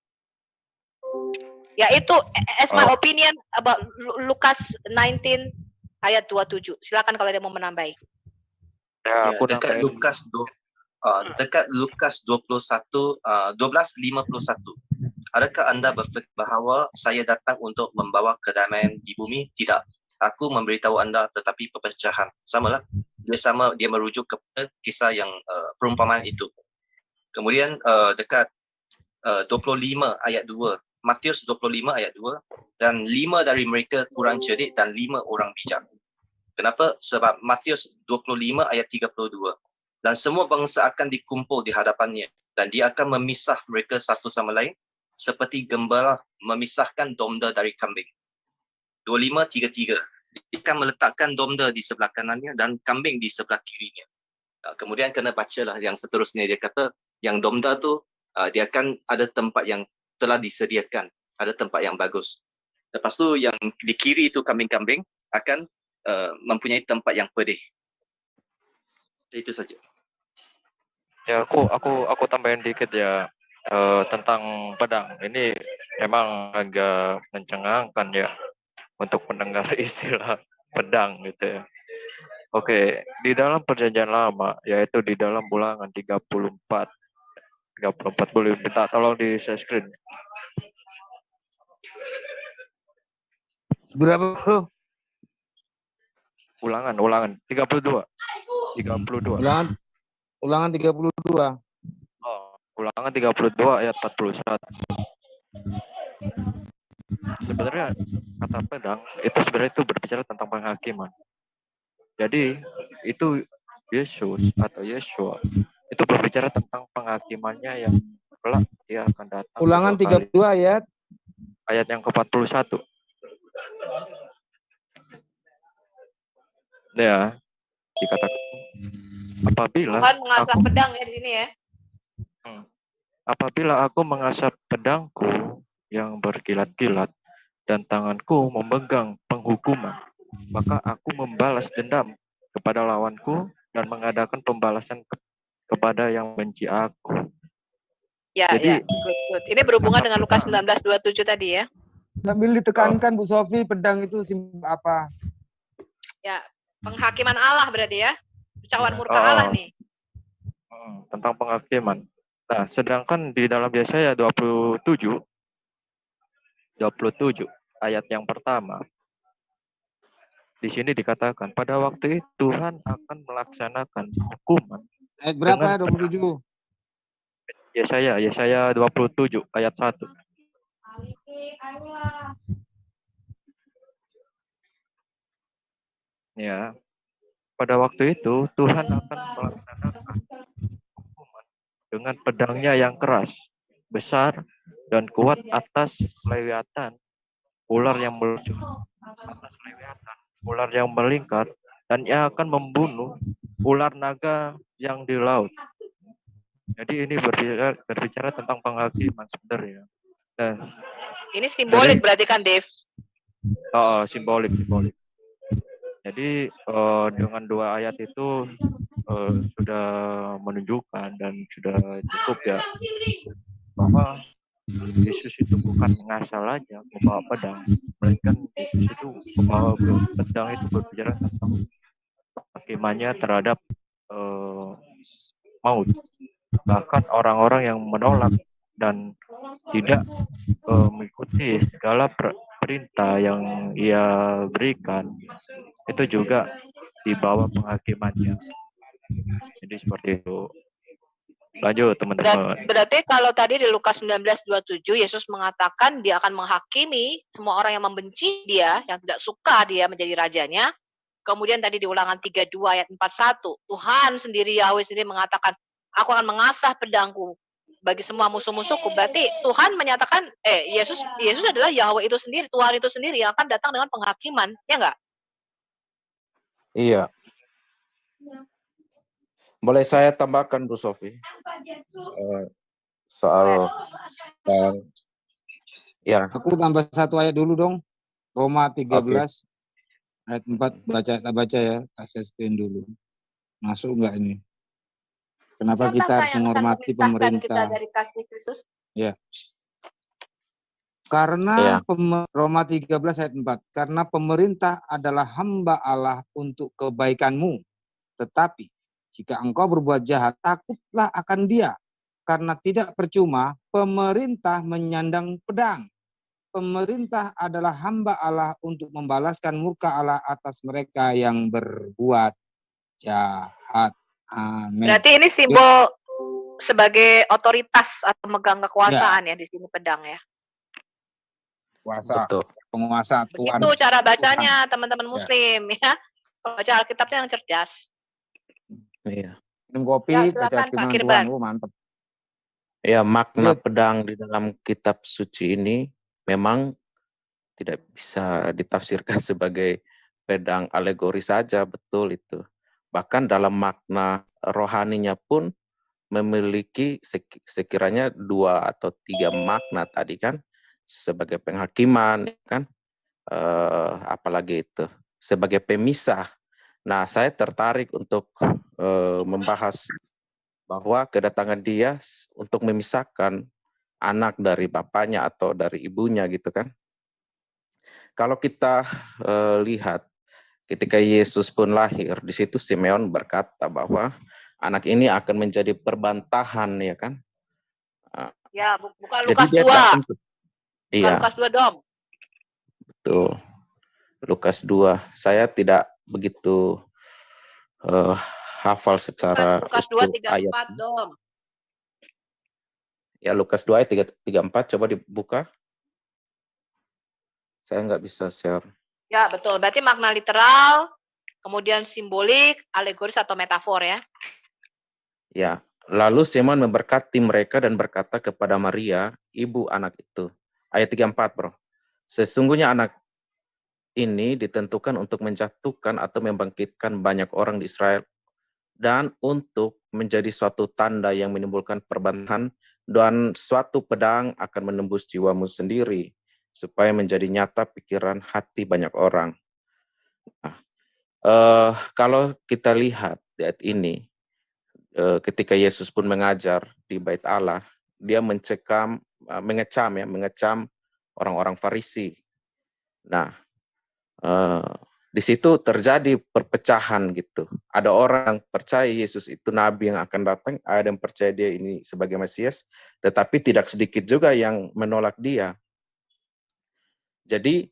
Ya, itu as my opinion about Lukas 19 ayat 27. Silakan kalau ada mau menambahi. Ya, dekat Lukas 21 12:51. Adakah Anda berfikir bahawa saya datang untuk membawa kedamaian di bumi? Tidak. Aku memberitahu Anda tetapi perpecahan. Samalah. Dia merujuk kepada kisah yang perumpamaan itu. Kemudian dekat 25 ayat 2. Matius 25 ayat 2. Dan 5 dari mereka kurang cerdik dan 5 orang bijak. Kenapa? Sebab Matius 25 ayat 32. Dan semua bangsa akan dikumpul di hadapannya. Dan dia akan memisah mereka satu sama lain. Seperti gembala memisahkan domba dari kambing. 25:33. Dia akan meletakkan domba di sebelah kanannya dan kambing di sebelah kirinya. Kemudian kena bacalah yang seterusnya. Dia kata yang domba tu dia akan ada tempat yang telah disediakan. Ada tempat yang bagus. Lepas tu yang di kiri itu kambing-kambing akan mempunyai tempat yang pedih. Itu saja. Ya, aku tambahin dikit ya tentang pedang. Ini memang agak mencengangkan ya untuk mendengar istilah pedang gitu ya. Oke, di dalam Perjanjian Lama, yaitu di dalam Ulangan 34 boleh minta tolong di share screen. Berapa tuh? Ulangan 32. Ulangan 32. Oh, Ulangan 32 ayat 41. Sebenarnya kata pedang itu sebenarnya itu berbicara tentang penghakiman. Jadi itu Yesus atau Yeshua itu berbicara tentang penghakimannya yang kelak dia akan datang. Ulangan 32 ayat yang ke-41. Ya, dikatakan apabila Tuhan mengasah pedang ya di sini ya. Apabila aku mengasah pedangku yang berkilat-kilat dan tanganku memegang penghukuman, maka aku membalas dendam kepada lawanku dan mengadakan pembalasan kepada yang benci aku. Ya, jadi, good. Ini berhubungan dengan Lukas 19:27 tadi ya. Sambil ditekankan Bu Sofi, pedang itu simbol apa? Ya, penghakiman Allah berarti ya. Ucapan murka Allah nih. Tentang penghakiman. Nah, sedangkan di dalam Yesaya 27 ayat yang pertama, di sini dikatakan pada waktu itu Tuhan akan melaksanakan hukuman. Ayat berapa? 27. Yesaya 27 ayat 1. Ya. Pada waktu itu Tuhan akan melaksanakan hukuman dengan pedangnya yang keras, besar dan kuat atas Lewiatan, ular yang meluncur, atas Lewiatan, ular yang melingkar, dan ia akan membunuh ular naga yang di laut. Jadi ini berbicara tentang penghakiman sebenarnya. Nah, ini simbolik berarti kan, Dave? Simbolik. Jadi dengan dua ayat itu sudah menunjukkan dan sudah cukup ya bahwa Yesus itu bukan mengasal aja membawa pedang, melainkan Yesus itu membawa pedang itu berbicara tentang hakimannya terhadap maut. Bahkan orang-orang yang menolak dan tidak mengikuti segala perintah yang ia berikan itu juga dibawa penghakimannya. Jadi seperti itu. Lanjut teman-teman. Berarti kalau tadi di Lukas 19:27 Yesus mengatakan dia akan menghakimi semua orang yang membenci dia, yang tidak suka dia menjadi rajanya. Kemudian tadi di Ulangan 32 ayat 41 Tuhan sendiri, Yahweh sendiri mengatakan, aku akan mengasah pedangku bagi semua musuh-musuhku. Berarti Tuhan menyatakan Yesus adalah Yahweh itu sendiri, Tuhan itu sendiri yang akan datang dengan penghakiman, ya enggak? Iya. Boleh saya tambahkan Bu Sofi soal ya. Aku tambah satu ayat dulu dong. Roma 13 ayat 4 baca ya. Kasih screen dulu. Masuk enggak ini? Kenapa kita harus menghormati pemerintah? Kita dari kasih Kristus? Ya. Karena Roma 13 ayat 4. Karena pemerintah adalah hamba Allah untuk kebaikanmu. Tetapi Jika engkau berbuat jahat, takutlah akan dia, karena tidak percuma pemerintah menyandang pedang. Pemerintah adalah hamba Allah untuk membalaskan murka Allah atas mereka yang berbuat jahat. Amin. Berarti ini simbol sebagai otoritas atau megang kekuasaan ya di sini pedang ya. Kuasa, Betul. penguasa Tuhan. Begitu cara bacanya Tuhan. teman-teman Muslim ya. Baca Alkitabnya yang cerdas. Iya. Minum kopi, Ya, baca silakan Pak firman Kirban. Tuhan. Mantap. Ya, makna Lanjut. pedang di dalam kitab suci ini memang tidak bisa ditafsirkan sebagai pedang alegori saja, betul itu. Bahkan dalam makna rohaninya pun memiliki sekiranya 2 atau 3 makna tadi kan, sebagai penghakiman kan, apalagi itu sebagai pemisah. Nah, saya tertarik untuk membahas bahwa kedatangan dia untuk memisahkan anak dari bapaknya atau dari ibunya gitu kan. Kalau kita lihat ketika Yesus pun lahir, di situ Simeon berkata bahwa anak ini akan menjadi perbantahan ya kan. Ya, bukan Jadi Lukas dia 2. tidak untuk. Bukan Iya. Lukas 2 dong. Betul. Lukas 2. Saya tidak begitu hafal secara Lukas utuh 2 ayat. 34 dong. Ya, Lukas 2 ayat 34 coba dibuka. Saya nggak bisa share. Ya, betul. Berarti makna literal, kemudian simbolik, alegoris atau metafor ya. Ya, lalu Simon memberkati mereka dan berkata kepada Maria, ibu anak itu. Ayat 34, Bro. Sesungguhnya anak ini ditentukan untuk menjatuhkan atau membangkitkan banyak orang di Israel dan untuk menjadi suatu tanda yang menimbulkan perbantahan dan suatu pedang akan menembus jiwamu sendiri supaya menjadi nyata pikiran hati banyak orang. Nah, kalau kita lihat di ayat ini, ketika Yesus pun mengajar di Bait Allah, dia mengecam orang-orang Farisi. Nah, di situ terjadi perpecahan gitu. Ada orang yang percaya Yesus itu nabi yang akan datang, ada yang percaya dia ini sebagai Mesias, tetapi tidak sedikit juga yang menolak dia. Jadi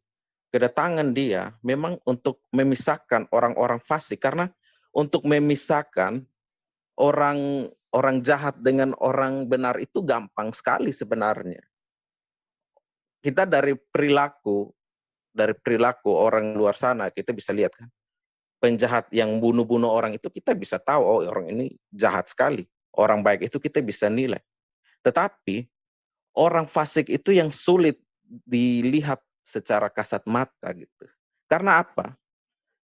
kedatangan dia memang untuk memisahkan orang-orang fasik, karena untuk memisahkan orang jahat dengan orang benar itu gampang sekali sebenarnya. Kita dari perilaku orang luar sana kita bisa lihat kan. Penjahat yang bunuh-bunuh orang itu kita bisa tahu, oh orang ini jahat sekali. Orang baik itu kita bisa nilai. Tetapi orang fasik itu yang sulit dilihat secara kasat mata gitu. Karena apa?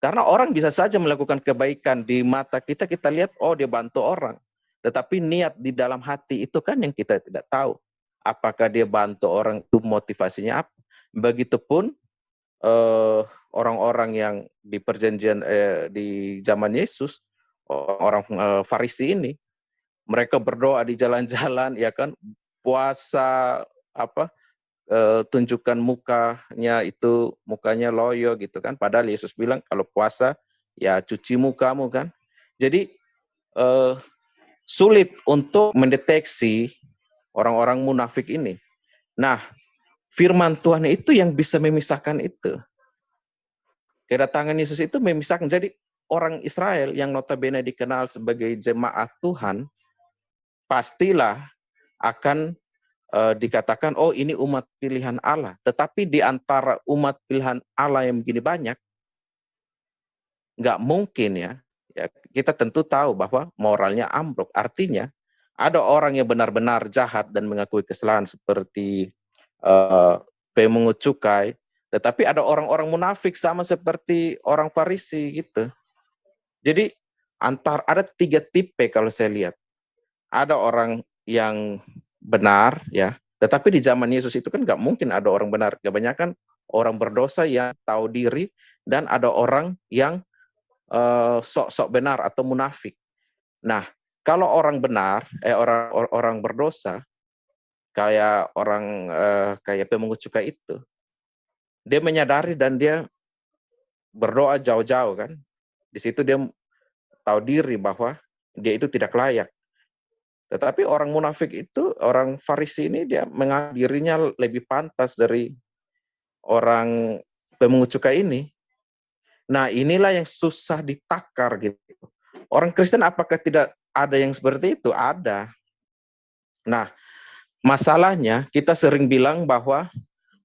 Karena orang bisa saja melakukan kebaikan di mata kita, kita lihat, oh dia bantu orang. Tetapi niat di dalam hati itu kan yang kita tidak tahu. Apakah dia bantu orang itu motivasinya apa? Begitupun orang-orang yang di perjanjian di zaman Yesus, orang Farisi ini, mereka berdoa di jalan-jalan, ya kan, puasa tunjukkan mukanya loyo gitu kan. Padahal Yesus bilang kalau puasa ya cuci mukamu kan. Jadi sulit untuk mendeteksi orang-orang munafik ini. Nah, firman Tuhan itu yang bisa memisahkan itu. Kedatangan Yesus itu memisahkan. Jadi orang Israel yang notabene dikenal sebagai jemaat Tuhan, pastilah akan dikatakan, oh ini umat pilihan Allah. Tetapi di antara umat pilihan Allah yang begini banyak, nggak mungkin ya, kita tentu tahu bahwa moralnya ambruk. Artinya, ada orang yang benar-benar jahat dan mengakui kesalahan seperti pemungut cukai, tetapi ada orang-orang munafik sama seperti orang Farisi gitu. Jadi ada 3 tipe kalau saya lihat. Ada orang yang benar ya, tetapi di zaman Yesus itu kan nggak mungkin ada orang benar. Kebanyakan orang berdosa yang tahu diri, dan ada orang yang sok-sok benar atau munafik. Nah, kalau orang benar, orang berdosa, kayak kayak pemungut cukai itu, dia menyadari dan dia berdoa jauh-jauh kan. Di situ dia tahu diri bahwa dia itu tidak layak. Tetapi orang munafik itu, orang Farisi ini dia menganggap dirinya lebih pantas dari orang pemungut cukai ini. Nah, inilah yang susah ditakar gitu. Orang Kristen apakah tidak ada yang seperti itu? Ada. Nah, masalahnya kita sering bilang bahwa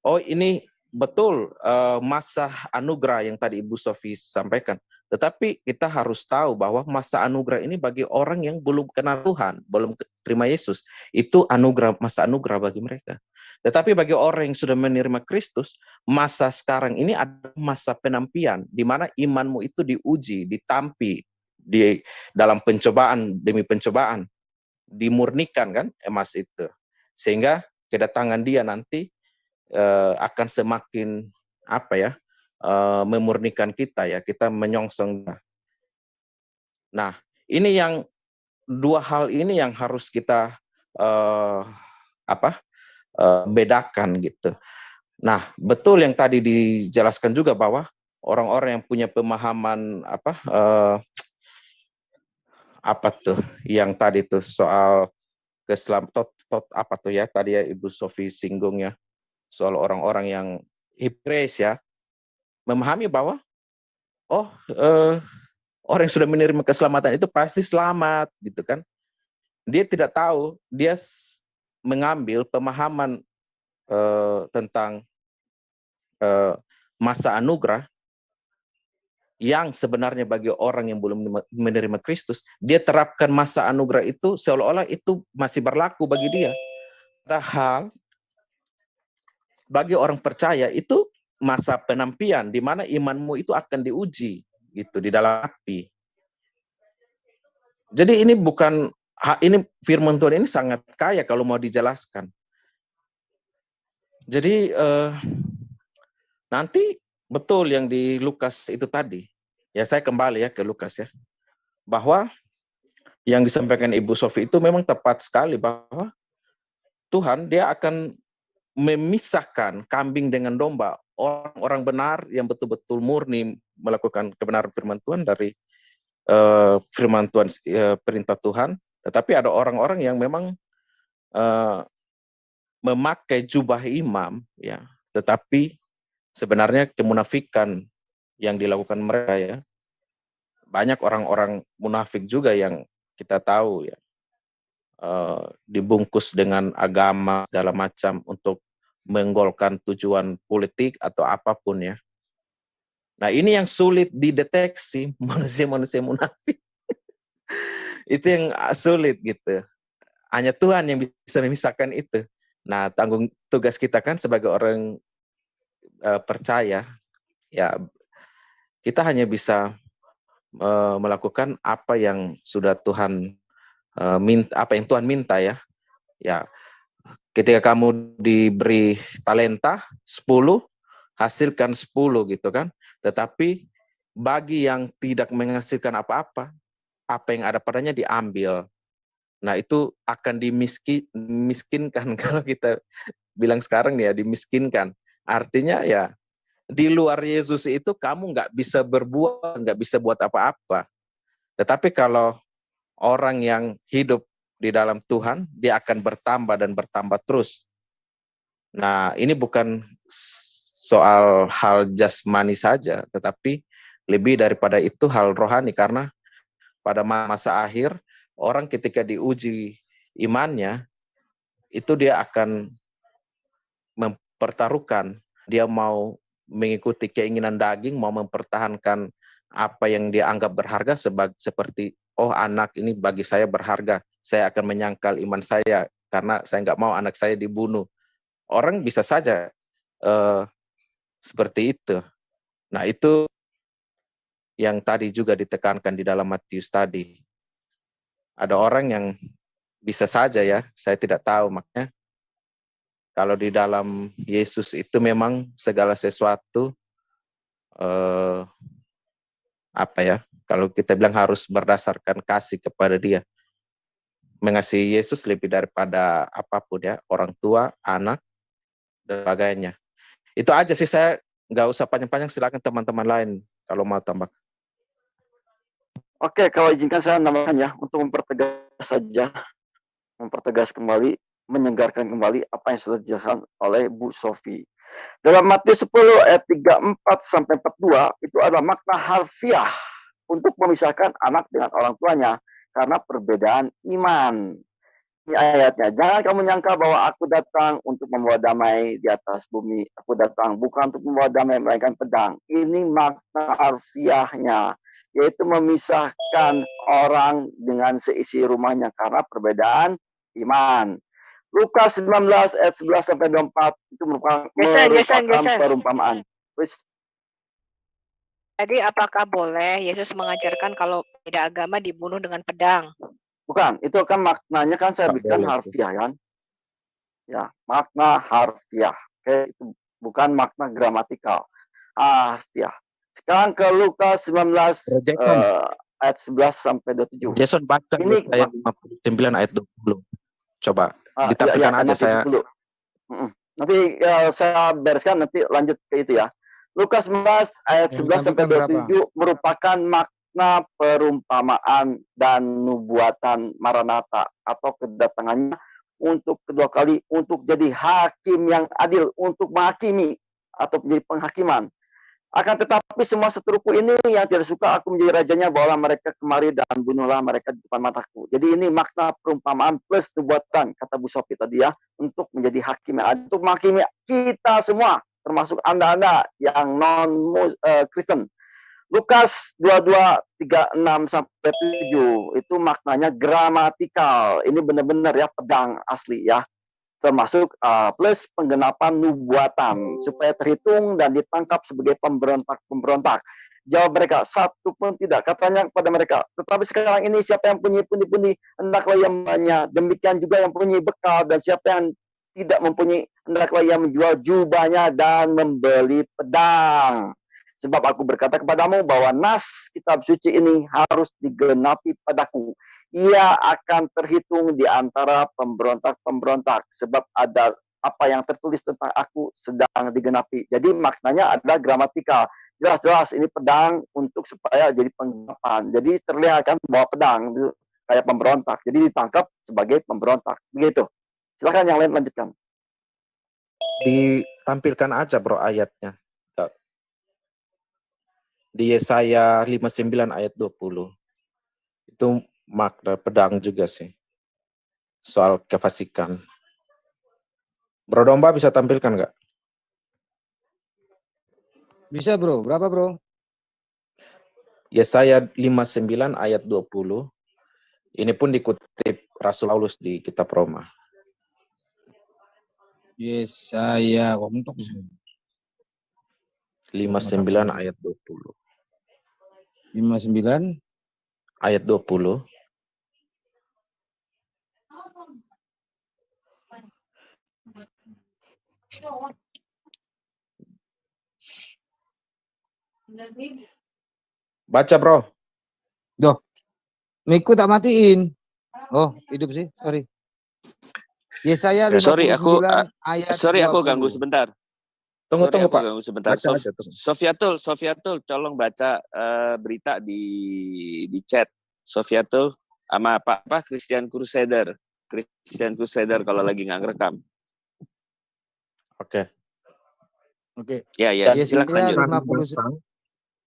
oh ini betul masa anugerah yang tadi Ibu Sofi sampaikan. Tetapi kita harus tahu bahwa masa anugerah ini bagi orang yang belum kenal Tuhan, belum terima Yesus, itu anugerah, masa anugerah bagi mereka. Tetapi bagi orang yang sudah menerima Kristus, masa sekarang ini adalah masa penampian, di mana imanmu itu diuji, ditampi di dalam pencobaan demi pencobaan, dimurnikan kan emas itu, sehingga kedatangan Dia nanti akan semakin memurnikan kita ya, kita menyongsong. Nah, ini yang dua hal ini yang harus kita bedakan gitu. Nah, betul yang tadi dijelaskan juga bahwa orang-orang yang punya pemahaman yang tadi tuh soal tadi ya Ibu Sofi singgung ya, soal orang-orang yang Hebreus ya, memahami bahwa orang yang sudah menerima keselamatan itu pasti selamat gitu kan. Dia tidak tahu, dia mengambil pemahaman tentang masa anugerah yang sebenarnya bagi orang yang belum menerima Kristus, dia terapkan masa anugerah itu seolah-olah itu masih berlaku bagi dia. Padahal bagi orang percaya itu masa penampian di mana imanmu itu akan diuji gitu di dalam api. Jadi ini firman Tuhan ini sangat kaya kalau mau dijelaskan. Jadi nanti betul yang di Lukas itu tadi. Ya saya kembali ya ke Lukas ya. Bahwa yang disampaikan Ibu Sofi itu memang tepat sekali, bahwa Tuhan dia akan memisahkan kambing dengan domba. Orang-orang benar yang betul-betul murni melakukan kebenaran firman Tuhan dari firman Tuhan, perintah Tuhan. Tetapi ada orang-orang yang memang memakai jubah imam, ya, tetapi sebenarnya kemunafikan yang dilakukan mereka ya. Banyak orang-orang munafik juga yang kita tahu ya, dibungkus dengan agama segala macam untuk menggolkan tujuan politik atau apapun ya. Nah ini yang sulit dideteksi, manusia-manusia munafik. Itu yang sulit gitu. Hanya Tuhan yang bisa memisahkan itu. Nah tugas kita kan sebagai orang percaya, ya kita hanya bisa melakukan apa yang sudah Tuhan minta, apa yang Tuhan minta ya. Ya, ketika kamu diberi talenta 10, hasilkan 10 gitu kan. Tetapi bagi yang tidak menghasilkan apa-apa, apa yang ada padanya diambil. Nah, itu akan dimiskinkan kalau kita bilang sekarang ya, dimiskinkan. Artinya ya di luar Yesus itu kamu nggak bisa berbuat, nggak bisa buat apa-apa. Tetapi kalau orang yang hidup di dalam Tuhan, dia akan bertambah dan bertambah terus. Nah, ini bukan soal hal jasmani saja, tetapi lebih daripada itu hal rohani, karena pada masa akhir, orang ketika diuji imannya, itu dia akan mempertaruhkan, dia mau mengikuti keinginan daging, mau mempertahankan apa yang dia anggap berharga seperti, oh anak ini bagi saya berharga, saya akan menyangkal iman saya karena saya nggak mau anak saya dibunuh. Orang bisa saja seperti itu. Nah itu yang tadi juga ditekankan di dalam Matius tadi. Ada orang yang bisa saja ya, saya tidak tahu, makanya kalau di dalam Yesus itu memang segala sesuatu kalau kita bilang harus berdasarkan kasih kepada Dia. Mengasihi Yesus lebih daripada apapun ya, orang tua, anak, dan sebagainya. Itu aja sih, saya nggak usah panjang-panjang, silakan teman-teman lain kalau mau tambah. Oke, kalau izinkan saya namakan ya, untuk mempertegas saja, mempertegas kembali, menyegarkan kembali apa yang sudah dijelaskan oleh Bu Sofi. Dalam Matius 10 ayat 34 sampai 42 itu adalah makna harfiah untuk memisahkan anak dengan orang tuanya karena perbedaan iman. Ini ayatnya, jangan kamu nyangka bahwa aku datang untuk membawa damai di atas bumi. Aku datang bukan untuk membawa damai, melainkan pedang. Ini makna harfiahnya, yaitu memisahkan orang dengan seisi rumahnya karena perbedaan iman. Lukas 19 ayat 11 sampai 24 itu merupakan perumpamaan. Jadi apakah boleh Yesus mengajarkan kalau beda agama dibunuh dengan pedang? Bukan, itu kan maknanya kan saya berikan harfiah kan. Ya, makna harfiah. Oke, itu bukan makna gramatikal. Harfiah. Sekarang ke Lukas 19 ayat 11 sampai 27. Jason baca ini ayat 59 ayat 20. Coba ditampilkan aja saya. Nanti saya bereskan, nanti lanjut ke itu ya. Lukas 19 ayat 11 sampai 27 merupakan makna perumpamaan dan nubuatan Maranatha atau kedatangannya untuk kedua kali untuk jadi hakim yang adil, untuk menghakimi atau menjadi penghakiman. Akan tetapi semua seteruku ini yang tidak suka aku menjadi rajanya, bawalah mereka kemari dan bunuhlah mereka di depan mataku. Jadi ini makna perumpamaan plus nubuatan, kata Bu Sofi tadi ya, untuk menjadi hakim yang adil, untuk menghakimi kita semua, termasuk Anda-Anda yang non-Kristen. Lukas 22:36 sampai 7 itu maknanya gramatikal. Ini benar-benar ya pedang asli ya. Termasuk plus penggenapan nubuatan supaya terhitung dan ditangkap sebagai pemberontak. Jawab mereka, satu pun tidak. Katanya kepada mereka, tetapi sekarang ini siapa yang punya pundi-pundi, hendaklah ia banyak. Demikian juga yang punya bekal, dan siapa yang tidak mempunyai, hendaklah ia menjual jubahnya dan membeli pedang. Sebab aku berkata kepadamu bahwa nas kitab suci ini harus digenapi padaku. Ia akan terhitung di antara pemberontak-pemberontak. Sebab ada apa yang tertulis tentang aku sedang digenapi. Jadi maknanya ada gramatikal. Jelas-jelas ini pedang untuk supaya jadi penggenapan. Jadi terlihat kan bahwa pedang itu kayak pemberontak. Jadi ditangkap sebagai pemberontak. Begitu. Silakan yang lain lanjutkan. Ditampilkan aja bro ayatnya. Di Yesaya 59 ayat 20. Itu makna pedang juga sih. Soal kefasikan. Bro Domba bisa tampilkan nggak? Bisa bro, berapa bro? Yesaya 59 ayat 20. Ini pun dikutip Rasul Paulus di kitab Roma. Yesaya, untuk 59 ayat 20. 59 ayat 20. Baca bro. Duh, Miku tak matiin. Oh, hidup sih, sorry. Yesaya 59 ayat 20. Aku ganggu sebentar. Tunggu Pak. Ganggu sebentar. Sofiatul, tolong baca berita di chat. Sofiatul sama apa Christian Crusader kalau lagi nggak ngerekam. Oke. Ya, silakan lanjut.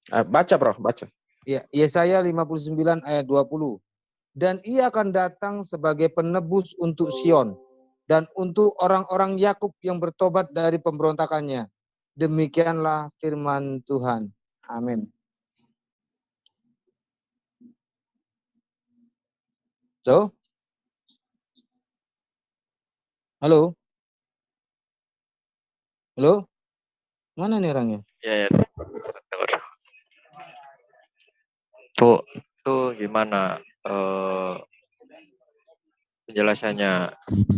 Baca bro, baca. Ya, Yesaya 59 ayat 20. Dan ia akan datang sebagai penebus untuk Sion dan untuk orang-orang Yakub yang bertobat dari pemberontakannya. Demikianlah firman Tuhan. Amin. So? Halo? Halo? Mana nih orangnya? Ya. Tuh gimana penjelasannya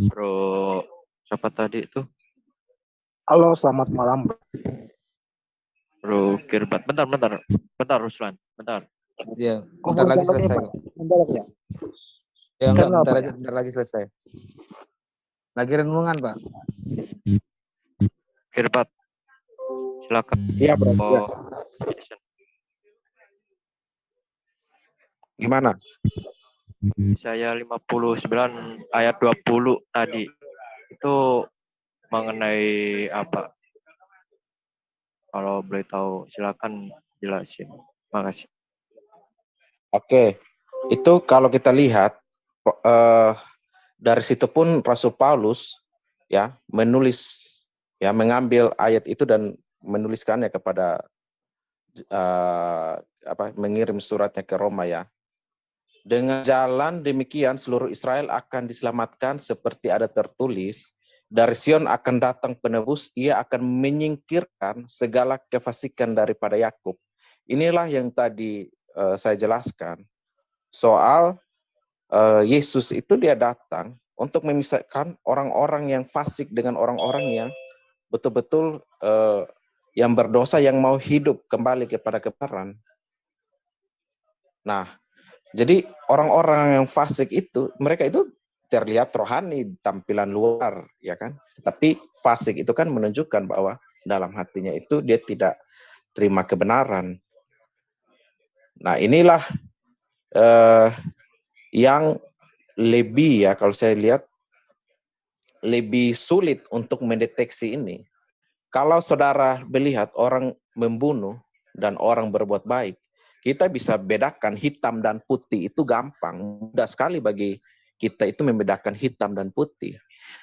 bro? Siapa tadi itu? Halo, selamat malam. Bro Kirbat, bentar Ruslan, bentar. Iya, bentar lagi selesai. Bentar ya. Ya enggak, bentar lagi selesai. Lagi renungan, Pak. Kirbat, silakan. Iya, bro. Gimana? Yesaya 59 ayat 20 tadi itu mengenai apa? Kalau boleh tahu silakan jelasin. Makasih. Oke, itu kalau kita lihat dari situ pun Rasul Paulus ya mengambil ayat itu dan menuliskannya kepada mengirim suratnya ke Roma ya. Dengan jalan demikian seluruh Israel akan diselamatkan seperti ada tertulis, dari Sion akan datang penebus, ia akan menyingkirkan segala kefasikan daripada Yakub. Inilah yang tadi saya jelaskan soal Yesus itu dia datang untuk memisahkan orang-orang yang fasik dengan orang-orang yang betul-betul yang berdosa yang mau hidup kembali kepada kebenaran. Nah, jadi orang-orang yang fasik itu, mereka itu terlihat rohani, tampilan luar, ya kan? Tapi fasik itu kan menunjukkan bahwa dalam hatinya itu dia tidak terima kebenaran. Nah, inilah yang lebih ya, kalau saya lihat, lebih sulit untuk mendeteksi ini. Kalau saudara melihat orang membunuh dan orang berbuat baik, kita bisa bedakan hitam dan putih itu gampang, mudah sekali bagi kita itu membedakan hitam dan putih.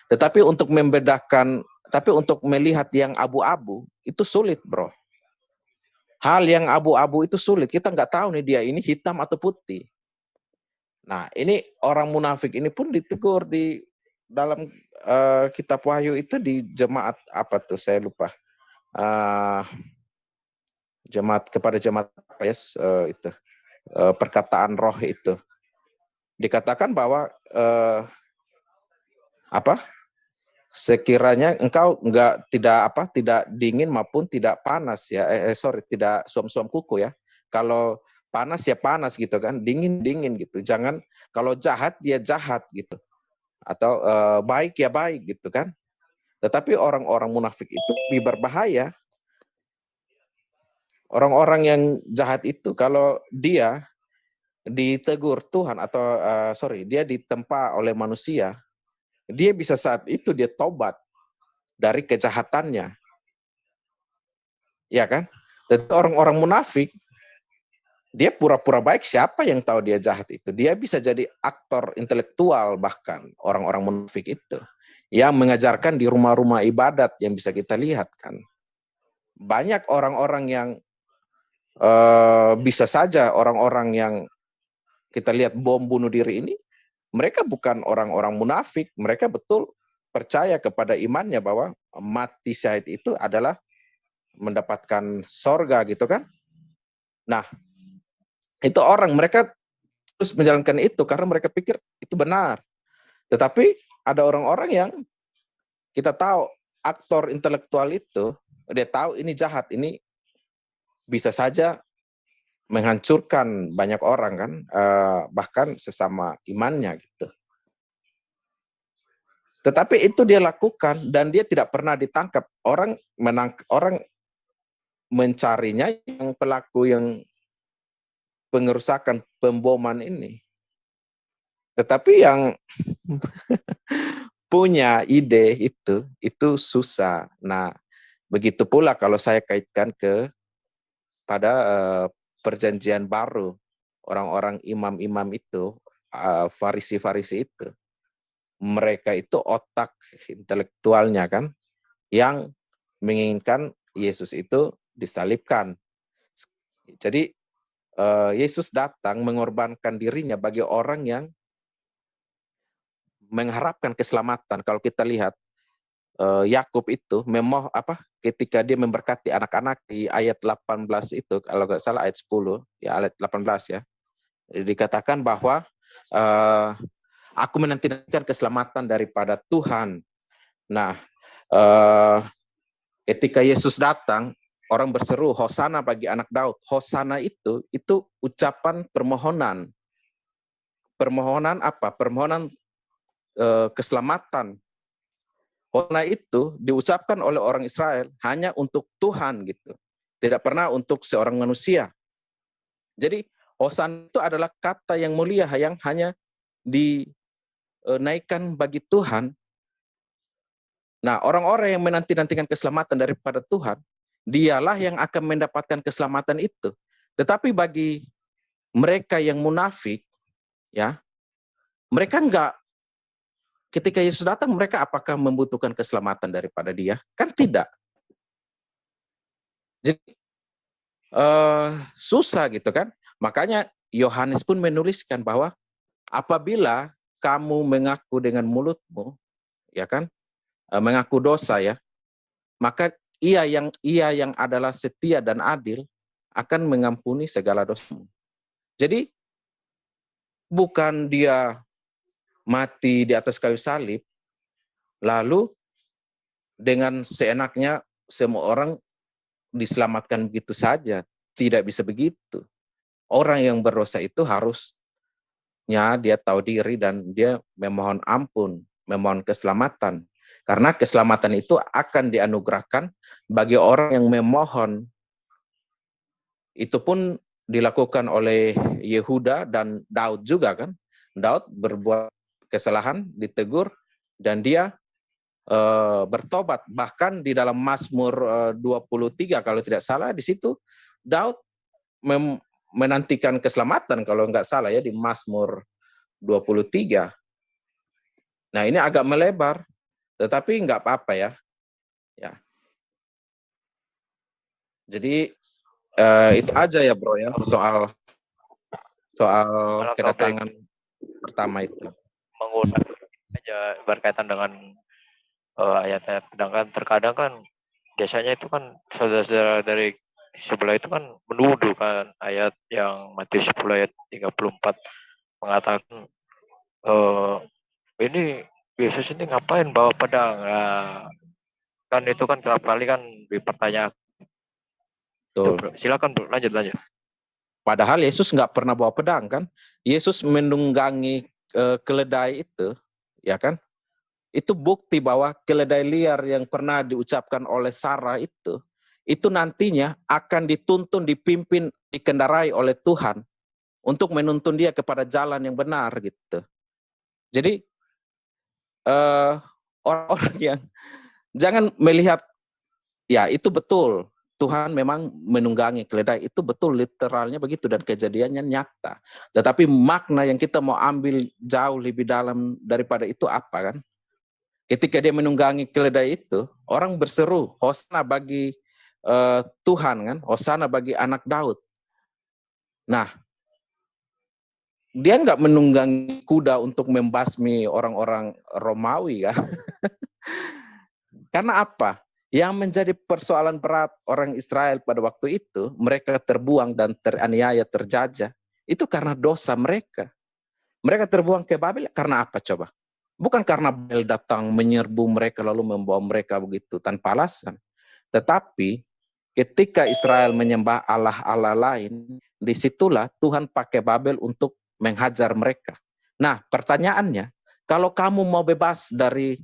Tetapi untuk untuk melihat yang abu-abu itu sulit, bro. Hal yang abu-abu itu sulit, kita nggak tahu nih dia ini hitam atau putih. Nah, ini orang munafik ini pun ditegur di dalam kitab Wahyu itu di jemaat apa tuh, saya lupa. Kepada jemaat apa ya itu perkataan roh itu dikatakan bahwa sekiranya engkau tidak dingin maupun tidak panas ya tidak suam-suam kuku ya, kalau panas ya panas gitu kan, dingin gitu, jangan kalau jahat dia jahat gitu, atau baik ya baik gitu kan. Tetapi orang-orang munafik itu lebih berbahaya. Orang-orang yang jahat itu kalau dia ditegur Tuhan atau dia ditempa oleh manusia, dia bisa saat itu dia tobat dari kejahatannya. Ya kan? Jadi orang-orang munafik dia pura-pura baik, siapa yang tahu dia jahat itu? Dia bisa jadi aktor intelektual, bahkan orang-orang munafik itu yang mengajarkan di rumah-rumah ibadat yang bisa kita lihat kan. Banyak orang-orang yang bisa saja orang-orang yang kita lihat bom bunuh diri ini, mereka bukan orang-orang munafik, mereka betul percaya kepada imannya bahwa mati syahid itu adalah mendapatkan sorga gitu kan. Nah, itu orang, mereka terus menjalankan itu karena mereka pikir itu benar. Tetapi ada orang-orang yang kita tahu, aktor intelektual itu, dia tahu ini jahat, ini bisa saja menghancurkan banyak orang kan, bahkan sesama imannya gitu. Tetapi itu dia lakukan dan dia tidak pernah ditangkap. Orang mencarinya yang pelaku yang pengerusakan, pemboman ini. Tetapi yang punya ide itu susah. Nah, begitu pula kalau saya kaitkan pada perjanjian baru, orang-orang imam-imam itu, farisi-farisi itu, mereka itu otak intelektualnya kan, yang menginginkan Yesus itu disalibkan. Jadi Yesus datang mengorbankan dirinya bagi orang yang mengharapkan keselamatan. Kalau kita lihat Yakub itu ketika dia memberkati anak-anak di ayat 18 itu, kalau nggak salah ayat 10 ya, ayat 18 ya, dikatakan bahwa aku menantikan keselamatan daripada Tuhan. Nah, ketika Yesus datang, orang berseru Hosana bagi anak Daud. Hosana itu ucapan permohonan. Permohonan apa? Permohonan keselamatan. Hosana itu diucapkan oleh orang Israel hanya untuk Tuhan gitu. Tidak pernah untuk seorang manusia. Jadi Hosana itu adalah kata yang mulia yang hanya dinaikkan bagi Tuhan. Nah, orang-orang yang menanti-nantikan keselamatan daripada Tuhan, dialah yang akan mendapatkan keselamatan itu. Tetapi bagi mereka yang munafik, ya, mereka enggak, ketika Yesus datang, mereka apakah membutuhkan keselamatan daripada dia? Kan tidak. Jadi susah gitu kan. Makanya Yohanes pun menuliskan bahwa apabila kamu mengaku dengan mulutmu, ya kan, mengaku dosa ya, maka ia yang adalah setia dan adil akan mengampuni segala dosamu. Jadi bukan dia mati di atas kayu salib, lalu dengan seenaknya semua orang diselamatkan begitu saja. Tidak bisa begitu. Orang yang berdosa itu harusnya dia tahu diri dan dia memohon ampun, memohon keselamatan. Karena keselamatan itu akan dianugerahkan bagi orang yang memohon. Itu pun dilakukan oleh Yehuda dan Daud juga kan. Daud berbuat kesalahan, ditegur, dan dia bertobat. Bahkan di dalam Mazmur 23 kalau tidak salah, di situ Daud menantikan keselamatan kalau nggak salah ya, di Mazmur 23. Nah, ini agak melebar, tetapi nggak apa-apa ya. Jadi itu aja ya bro ya, soal kedatangan pertama itu. Menggunakan aja berkaitan dengan ayat-ayat pedang kan, terkadang kan biasanya itu kan saudara-saudara dari sebelah itu kan menuduh kan ayat yang Matius 10 ayat 34 mengatakan ini Yesus ini ngapain bawa pedang. Nah, kan itu kan kerap kali kan dipertanyakan. Betul. Silakan bro, lanjut. Padahal Yesus nggak pernah bawa pedang kan. Yesus menunggangi keledai itu, ya kan? Itu bukti bahwa keledai liar yang pernah diucapkan oleh Sarah itu nantinya akan dituntun, dipimpin, dikendarai oleh Tuhan untuk menuntun dia kepada jalan yang benar gitu. Jadi orang-orang yang jangan melihat, ya itu betul, Tuhan memang menunggangi keledai, itu betul literalnya begitu dan kejadiannya nyata. Tetapi makna yang kita mau ambil jauh lebih dalam daripada itu apa kan? Ketika dia menunggangi keledai itu, orang berseru, Hosana bagi Tuhan kan, Hosana bagi anak Daud. Nah, dia nggak menunggangi kuda untuk membasmi orang-orang Romawi kan? Karena apa? Yang menjadi persoalan berat orang Israel pada waktu itu, mereka terbuang dan teraniaya, terjajah, itu karena dosa mereka. Mereka terbuang ke Babel karena apa coba? Bukan karena Babel datang menyerbu mereka lalu membawa mereka begitu tanpa alasan. Tetapi ketika Israel menyembah Allah-Allah lain, disitulah Tuhan pakai Babel untuk menghajar mereka. Nah, pertanyaannya, kalau kamu mau bebas dari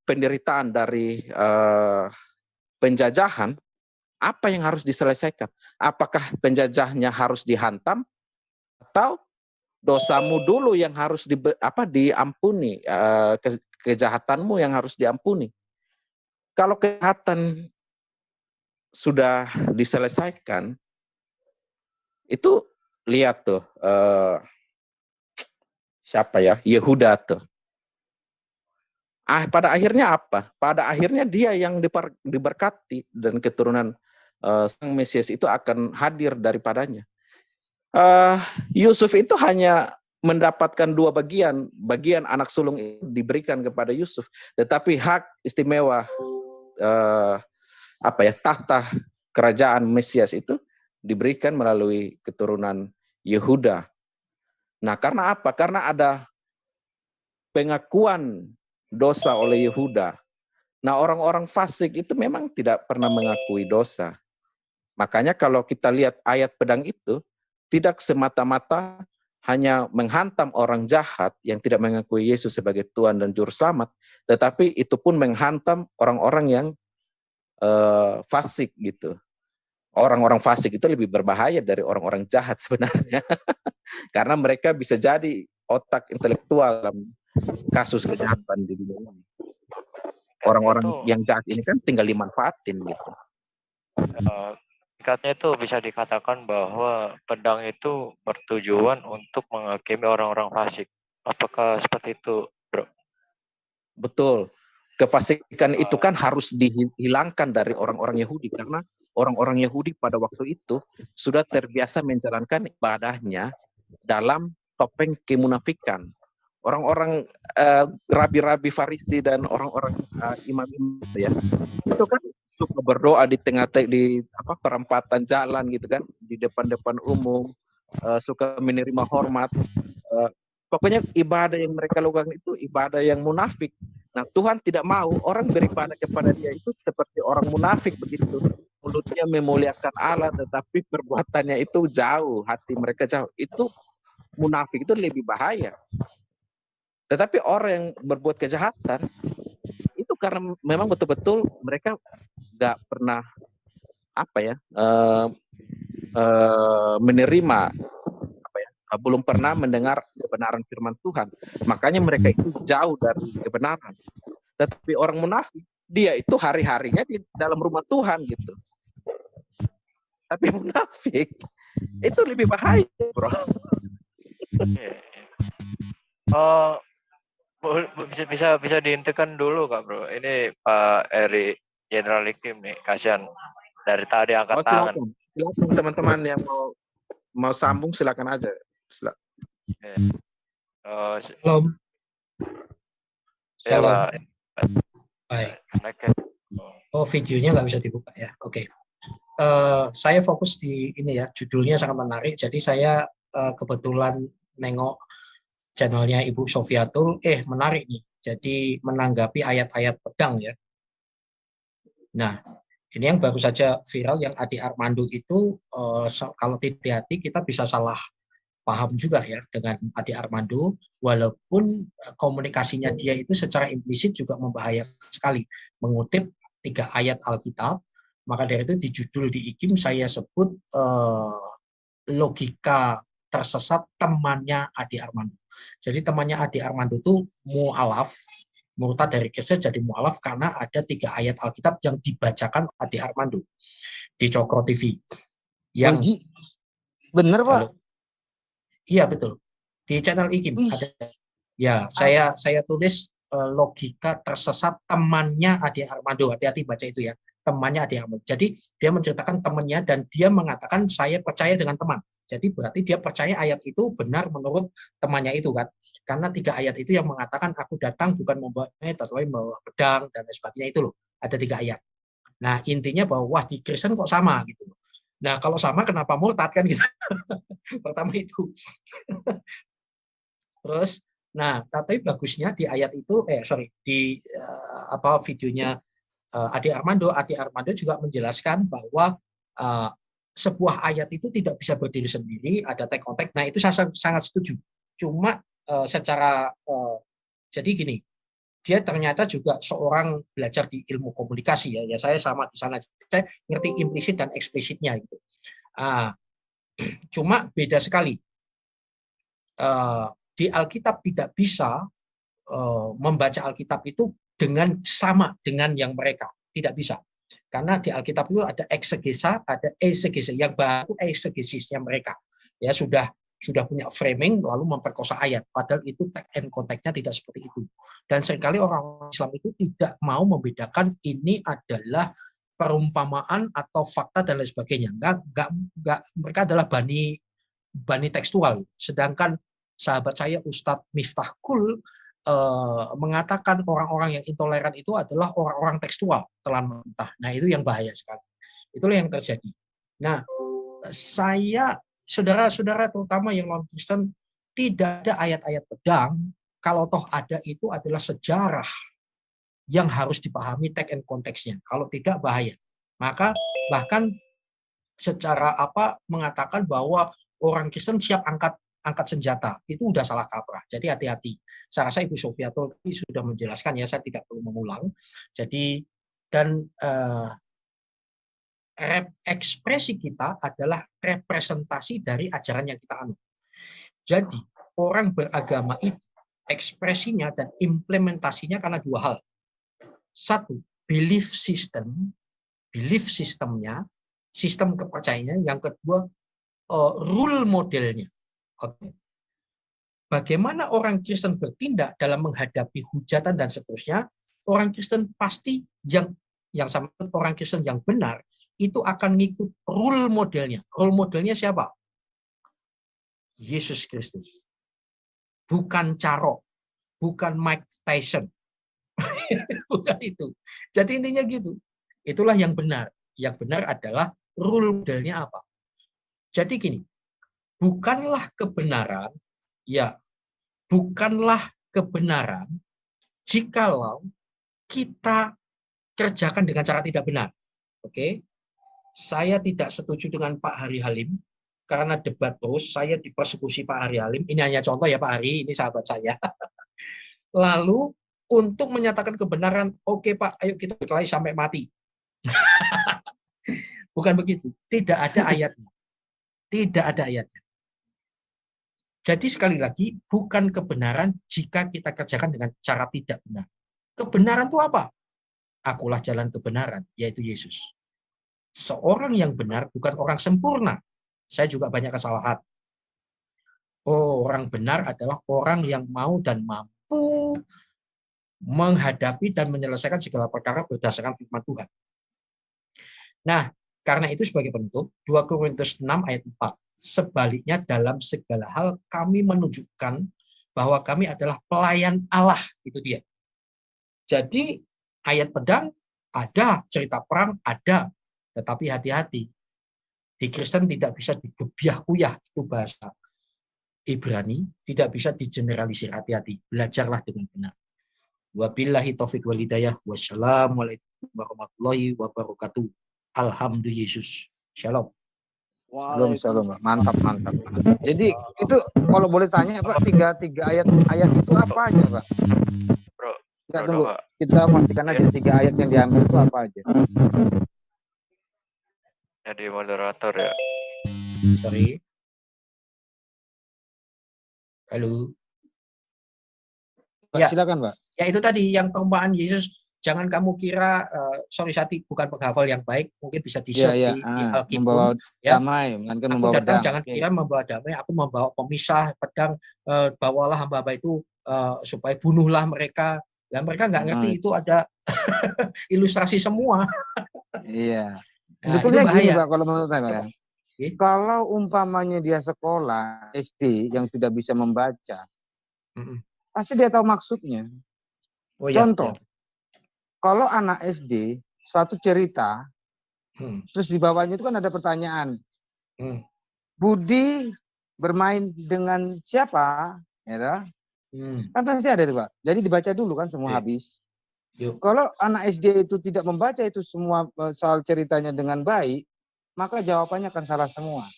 penderitaan dari penjajahan, apa yang harus diselesaikan? Apakah penjajahnya harus dihantam atau dosamu dulu yang harus diampuni, kejahatanmu yang harus diampuni? Kalau kejahatan sudah diselesaikan, itu lihat tuh siapa ya, Yehuda tuh. Pada akhirnya apa? Pada akhirnya dia yang diberkati dan keturunan Sang Mesias itu akan hadir daripadanya. Yusuf itu hanya mendapatkan dua bagian. Bagian anak sulung itu diberikan kepada Yusuf, tetapi hak istimewa tahta kerajaan Mesias itu diberikan melalui keturunan Yehuda. Nah, karena apa? Karena ada pengakuan dosa oleh Yehuda. Nah, orang-orang fasik itu memang tidak pernah mengakui dosa. Makanya kalau kita lihat ayat pedang itu, tidak semata-mata hanya menghantam orang jahat yang tidak mengakui Yesus sebagai Tuhan dan Juru Selamat, tetapi itu pun menghantam orang-orang yang fasik gitu. orang-orang fasik itu lebih berbahaya dari orang-orang jahat sebenarnya. Karena mereka bisa jadi otak intelektual dalam kasus kejahatan di dunia ini. Orang-orang yang jahat ini kan tinggal dimanfaatin gitu. Singkatnya itu bisa dikatakan bahwa pedang itu bertujuan untuk menghakimi orang-orang fasik. Apakah seperti itu, Bro? Betul. Kefasikan itu kan harus dihilangkan dari orang-orang Yahudi, karena orang-orang Yahudi pada waktu itu sudah terbiasa menjalankan ibadahnya dalam topeng kemunafikan. Orang-orang rabi-rabi Farisi dan orang-orang imam-imam ya, itu kan suka berdoa di tengah di perempatan jalan gitu kan, di depan-depan umum, suka menerima hormat. Pokoknya ibadah yang mereka lakukan itu ibadah yang munafik. Nah, Tuhan tidak mau orang beribadah kepada Dia itu seperti orang munafik begitu. Mulutnya memuliakan Allah, tetapi perbuatannya itu jauh, hati mereka jauh. Itu munafik, itu lebih bahaya. Tetapi orang yang berbuat kejahatan itu karena memang betul-betul mereka nggak pernah menerima belum pernah mendengar kebenaran firman Tuhan. Makanya mereka itu jauh dari kebenaran. Tetapi orang munafik, dia itu hari-harinya di dalam rumah Tuhan gitu. Tapi munafik itu lebih bahaya, bro. Bisa dihentikan dulu Kak, Bro. Ini Pak Eri General Ikim nih, kasihan dari tadi angkat tangan. Silakan teman-teman yang mau sambung silakan aja. Shalom. Ya, Pak. Baik. Oh, videonya nggak bisa dibuka ya. Oke. Saya fokus di ini ya, judulnya sangat menarik. Jadi saya kebetulan nengok channelnya Ibu Sofiatul, menarik nih. Jadi menanggapi ayat-ayat pedang ya. Nah, ini yang baru saja viral yang Adi Armando itu, kalau tidak hati kita bisa salah paham juga ya dengan Adi Armando, walaupun komunikasinya dia itu secara implisit juga membahayakan sekali, mengutip 3 ayat Alkitab. Maka dari itu di judul di IKIM saya sebut logika tersesat temannya Adi Armando. Jadi temannya Adi Armando itu mu'alaf, murtad dari Kristen jadi mu'alaf karena ada 3 ayat Alkitab yang dibacakan Adi Armando di Cokro TV. Yang bener Pak? Iya betul, di channel IKIM ada. Ya, saya tulis logika tersesat temannya Adi Armando. Hati-hati baca itu ya, temannya Adi Armando. Jadi dia menceritakan temannya dan dia mengatakan saya percaya dengan teman. Jadi berarti dia percaya ayat itu benar menurut temannya itu kan. Karena 3 ayat itu yang mengatakan aku datang bukan membawa tetapi membawa pedang dan sebagainya itu loh. Ada 3 ayat. Nah intinya bahwa wah di Kristen kok sama gitu. Nah kalau sama kenapa murtad kan gitu. Pertama itu. Terus, nah tapi bagusnya di ayat itu, di videonya Adi Armando juga menjelaskan bahwa sebuah ayat itu tidak bisa berdiri sendiri, ada take on take. Nah itu saya sangat setuju. Cuma secara jadi gini, dia ternyata juga seorang belajar di ilmu komunikasi ya saya sama di sana, saya ngerti implisit dan eksplisitnya gitu. Cuma beda sekali. Di Alkitab tidak bisa membaca Alkitab itu sama dengan yang mereka, tidak bisa. Karena di Alkitab itu ada eksegesa, ada esegesa. Yang baru exegesisnya mereka. Ya sudah punya framing lalu memperkosa ayat. Padahal itu tag and context-nya tidak seperti itu. Dan seringkali orang Islam itu tidak mau membedakan ini adalah perumpamaan atau fakta dan lain sebagainya. Enggak, mereka adalah bani tekstual. Sedangkan sahabat saya Ustadz Miftah Kul mengatakan orang-orang yang intoleran itu adalah orang-orang tekstual, telan mentah. Nah itu yang bahaya sekali. Itulah yang terjadi. Nah saya, saudara-saudara terutama yang non-Kristen, tidak ada ayat-ayat pedang. Kalau toh ada itu adalah sejarah yang harus dipahami tag and konteksnya. Kalau tidak bahaya. Maka bahkan secara mengatakan bahwa orang Kristen siap angkat senjata, itu udah salah kaprah. Jadi hati-hati. Saya rasa Ibu Sofiatul sudah menjelaskan ya, saya tidak perlu mengulang. Jadi dan ekspresi kita adalah representasi dari ajaran yang kita anut. Jadi orang beragama itu ekspresinya dan implementasinya karena dua hal. Satu, belief systemnya, sistem kepercayaannya. Yang kedua, rule modelnya. Oke. Bagaimana orang Kristen bertindak dalam menghadapi hujatan dan seterusnya? Orang Kristen pasti yang sama, orang Kristen yang benar itu akan ngikut rule modelnya. Role modelnya siapa? Yesus Kristus. Bukan Carok, bukan Mike Tyson. Bukan itu. Jadi intinya gitu. Itulah yang benar. Yang benar adalah rule modelnya apa? Jadi gini, bukanlah kebenaran jikalau kita kerjakan dengan cara tidak benar. Oke. Saya tidak setuju dengan Pak Hari Halim karena debat terus, saya dipersekusi Pak Hari Halim. Ini hanya contoh ya Pak Hari, ini sahabat saya. Lalu untuk menyatakan kebenaran, oke Pak, ayo kita berkelahi sampai mati. Bukan begitu. Tidak ada ayatnya. Tidak ada ayatnya. Jadi sekali lagi, bukan kebenaran jika kita kerjakan dengan cara tidak benar. Kebenaran itu apa? Akulah jalan kebenaran, yaitu Yesus. Seorang yang benar bukan orang sempurna. Saya juga banyak kesalahan. Orang benar adalah orang yang mau dan mampu menghadapi dan menyelesaikan segala perkara berdasarkan firman Tuhan. Nah, karena itu sebagai penutup, 2 Korintus 6 ayat 4. Sebaliknya dalam segala hal kami menunjukkan bahwa kami adalah pelayan Allah. Itu dia. Jadi ayat pedang ada, cerita perang ada. Tetapi hati-hati. Di Kristen tidak bisa digebiah-kuyah, itu bahasa Ibrani, tidak bisa digeneralisir, hati-hati. Belajarlah dengan benar. Wabillahi taufiq wal hidayah. Wassalamualaikum warahmatullahi wabarakatuh. Alhamdulillah Yesus. Shalom. Shalom. Mantap. Jadi itu kalau boleh tanya Pak, tiga ayat itu apa aja Pak? Kita tunggu. Kita pastikan aja 3 ayat yang diambil itu apa aja. Jadi moderator ya. Sorry. Halo. Pak, Ya, silakan Pak. Ya itu tadi yang perumpamaan Yesus. Jangan kamu kira, sorry Sati, bukan penghafal yang baik, mungkin bisa di-search di Alkitab. Membawa Ya. damai, Aku membawa datang, pedang. jangan kira membawa damai, aku membawa pemisah, pedang, bawalah hamba-hamba itu supaya bunuhlah mereka. Lah mereka nggak ngerti itu ada ilustrasi semua. Iya. Nah, Sebetulnya itu bahaya. gini Pak, kalau menurut saya Pak. Kalau umpamanya dia sekolah SD yang sudah bisa membaca, pasti dia tahu maksudnya. Contoh, kalau anak SD suatu cerita, terus di bawahnya itu kan ada pertanyaan. Budi bermain dengan siapa? Ya, kan pasti ada itu Pak. Jadi dibaca dulu kan semua habis. Kalau anak SD itu tidak membaca itu semua soal ceritanya dengan baik, maka jawabannya akan salah semua.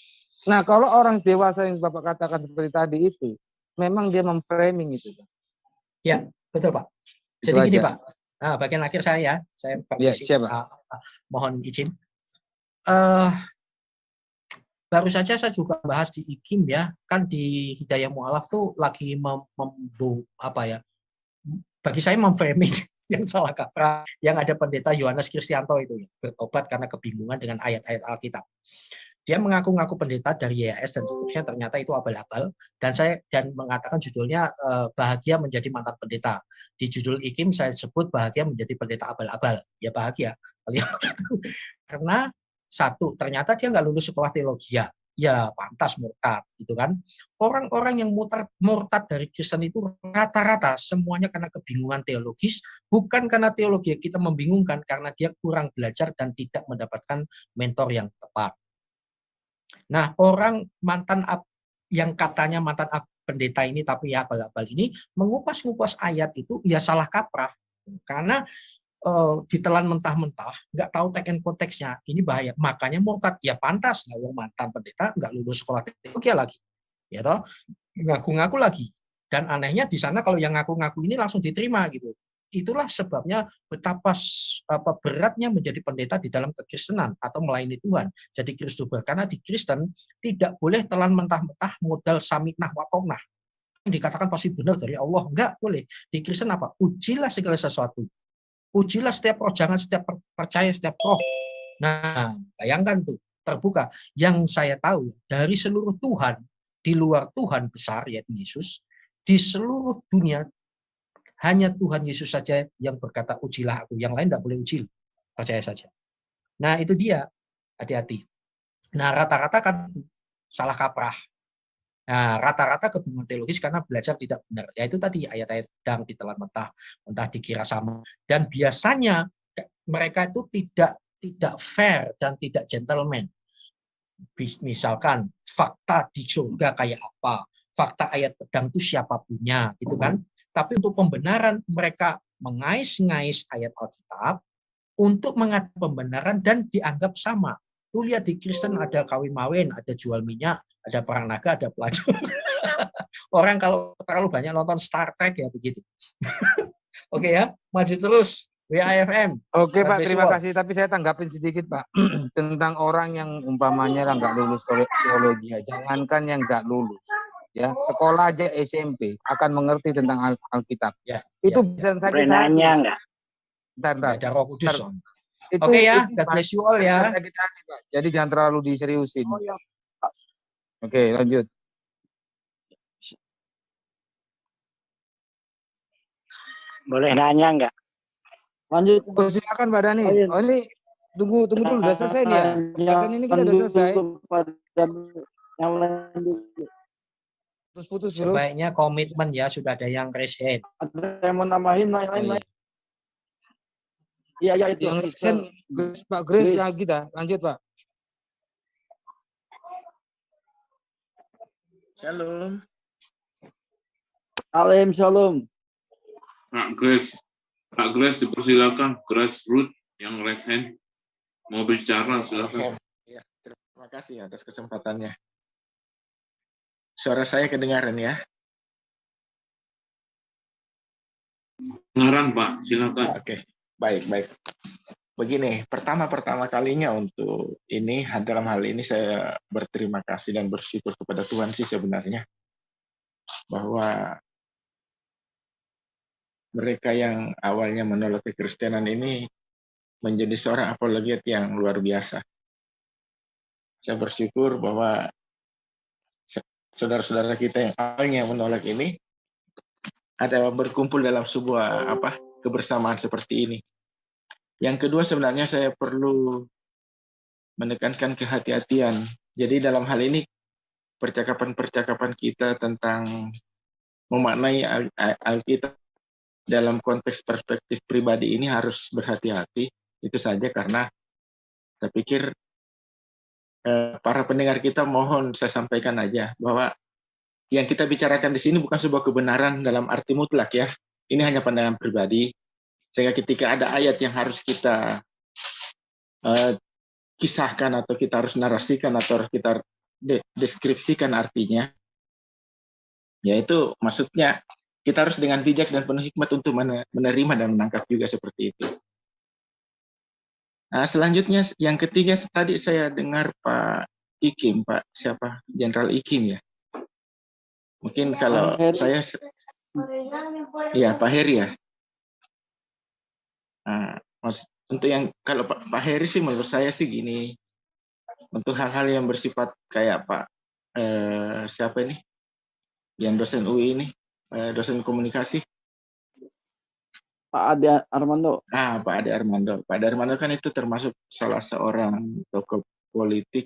Nah, kalau orang dewasa yang Bapak katakan seperti tadi itu, memang dia memframing itu. Ya, betul Pak. Jadi gini Pak, bagian akhir saya permisi, mohon izin. Baru saja saya juga bahas di IKIM ya, kan di Hidayah Mu'alaf tuh lagi bagi saya memframing yang salah kaprah, yang ada pendeta Yohanes Kristianto itu ya, bertobat karena kebingungan dengan ayat-ayat Alkitab. Dia mengaku-ngaku pendeta dari YAS dan seterusnya, ternyata itu abal-abal, dan mengatakan judulnya bahagia menjadi mantan pendeta. Di judul IKIM saya sebut bahagia menjadi pendeta abal-abal. Ya bahagia. Karena satu, ternyata dia nggak lulus sekolah teologi ya pantas murtad gitu kan. Orang-orang yang murtad dari Kristen itu rata-rata semuanya karena kebingungan teologis, bukan karena teologi kita membingungkan, karena dia kurang belajar dan tidak mendapatkan mentor yang tepat. Nah, orang yang katanya mantan pendeta ini tapi ya abal-abal ini mengupas-ngupas ayat itu ya salah kaprah, karena ditelan mentah-mentah, nggak tahu teks and konteksnya, ini bahaya. Makanya murtad, ya pantas, nggak mantan pendeta, nggak lulus sekolah teologi lagi, ya toh, ngaku-ngaku lagi. Dan anehnya di sana kalau yang ngaku-ngaku ini langsung diterima gitu. Itulah sebabnya betapa beratnya menjadi pendeta di dalam kekristenan atau melayani Tuhan. Jadi Kristober, karena di Kristen tidak boleh telan mentah-mentah modal saminah watonah. Dikatakan pasti benar dari Allah, enggak boleh. Di Kristen apa? Ujilah segala sesuatu. Ujilah setiap roh, jangan setiap percaya setiap roh. Nah, bayangkan tuh, terbuka. Yang saya tahu dari seluruh Tuhan, di luar Tuhan besar yaitu Yesus, di seluruh dunia hanya Tuhan Yesus saja yang berkata ujilah aku, yang lain tidak boleh uji, percaya saja. Nah itu dia, hati-hati. Nah rata-rata kan salah kaprah. Nah rata-rata kebingungan teologis karena belajar tidak benar. Ya itu tadi ayat-ayat sedang ditelan mentah dikira sama. Dan biasanya mereka itu tidak fair dan tidak gentleman. Misalkan fakta di surga kayak apa, fakta ayat pedang itu siapa punya, gitu kan. Tapi untuk pembenaran mereka mengais-ngais ayat Alkitab untuk mengatakan pembenaran dan dianggap sama. Tuh lihat di Kristen ada kawin-mawin, ada jual minyak, ada perang naga, ada pelacur. Orang kalau terlalu banyak nonton Star Trek ya begitu. Oke ya, maju terus. WAFM. Oke Pak, terima kasih. Tapi saya tanggapin sedikit Pak tentang orang yang umpamanya nggak lulus teologi. Jangankan yang nggak lulus, ya sekolah aja SMP akan mengerti tentang Alkitab. Ya, itu ya. bisa sakit hati. Enggak? Bentar. Ada Roh Kudus. Oke ya, God bless you all ya. Sakit hati, Pak. Jadi jangan terlalu diseriusin. Oh, ya. Oke, lanjut. Boleh nanya nggak? Lanjut. Oh, silakan Pak Dani. Oh ini tunggu dulu, udah selesai nih ya. Pesan ini kita udah selesai. Yang lain dulu. Putus bro. Sebaiknya komitmen ya, sudah ada yang raise hand. Ada yang mau nambahin lain. Iya itu. Yang raise Pak Grace lagi dah. Lanjut Pak. Shalom. Alayhim shalom. Pak Grace dipersilakan. Grace Ruth yang raise hand mau bicara, silakan. Ya, terima kasih atas kesempatannya. Suara saya kedengaran ya? Kedengaran Pak, silakan. Oke, baik. Begini, pertama kalinya untuk ini, dalam hal ini saya berterima kasih dan bersyukur kepada Tuhan sih sebenarnya. Bahwa mereka yang awalnya menolak kekristenan ini menjadi seorang apologet yang luar biasa. Saya bersyukur bahwa saudara-saudara kita yang awalnya menolak ini ada berkumpul dalam sebuah kebersamaan seperti ini. Yang kedua sebenarnya saya perlu menekankan kehati-hatian. Jadi dalam hal ini percakapan-percakapan kita tentang memaknai Alkitab dalam konteks perspektif pribadi ini harus berhati-hati. Itu saja karena saya pikir para pendengar kita mohon saya sampaikan aja bahwa yang kita bicarakan di sini bukan sebuah kebenaran dalam arti mutlak ya. Ini hanya pandangan pribadi. Sehingga ketika ada ayat yang harus kita kisahkan atau kita harus narasikan atau kita deskripsikan artinya, yaitu maksudnya kita harus dengan bijak dan penuh hikmat untuk menerima dan menangkap juga seperti itu. Nah, selanjutnya yang ketiga tadi saya dengar Pak Ikim, Pak siapa? Jenderal Ikim ya. Mungkin kalau saya ya Pak Heri ya. Nah, untuk yang kalau Pak Heri sih menurut saya sih gini, untuk hal-hal yang bersifat kayak Pak siapa ini? Yang dosen UI ini, dosen komunikasi. Pak Ade Armando. Pak Ade Armando. Pak Ade Armando kan itu termasuk salah seorang tokoh politik.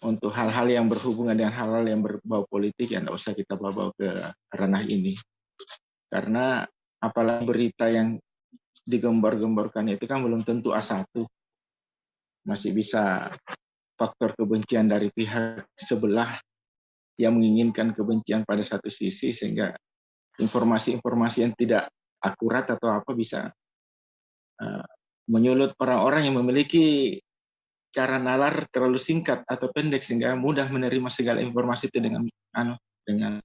Untuk hal-hal yang berhubungan dengan hal-hal yang berbau politik, ya nggak usah kita bawa ke ranah ini. Karena apalagi berita yang digembar-gemborkan itu kan belum tentu A1. Masih bisa faktor kebencian dari pihak sebelah yang menginginkan kebencian pada satu sisi, sehingga informasi-informasi yang tidak akurat atau apa bisa menyulut orang-orang yang memiliki cara nalar terlalu singkat atau pendek sehingga mudah menerima segala informasi itu dengan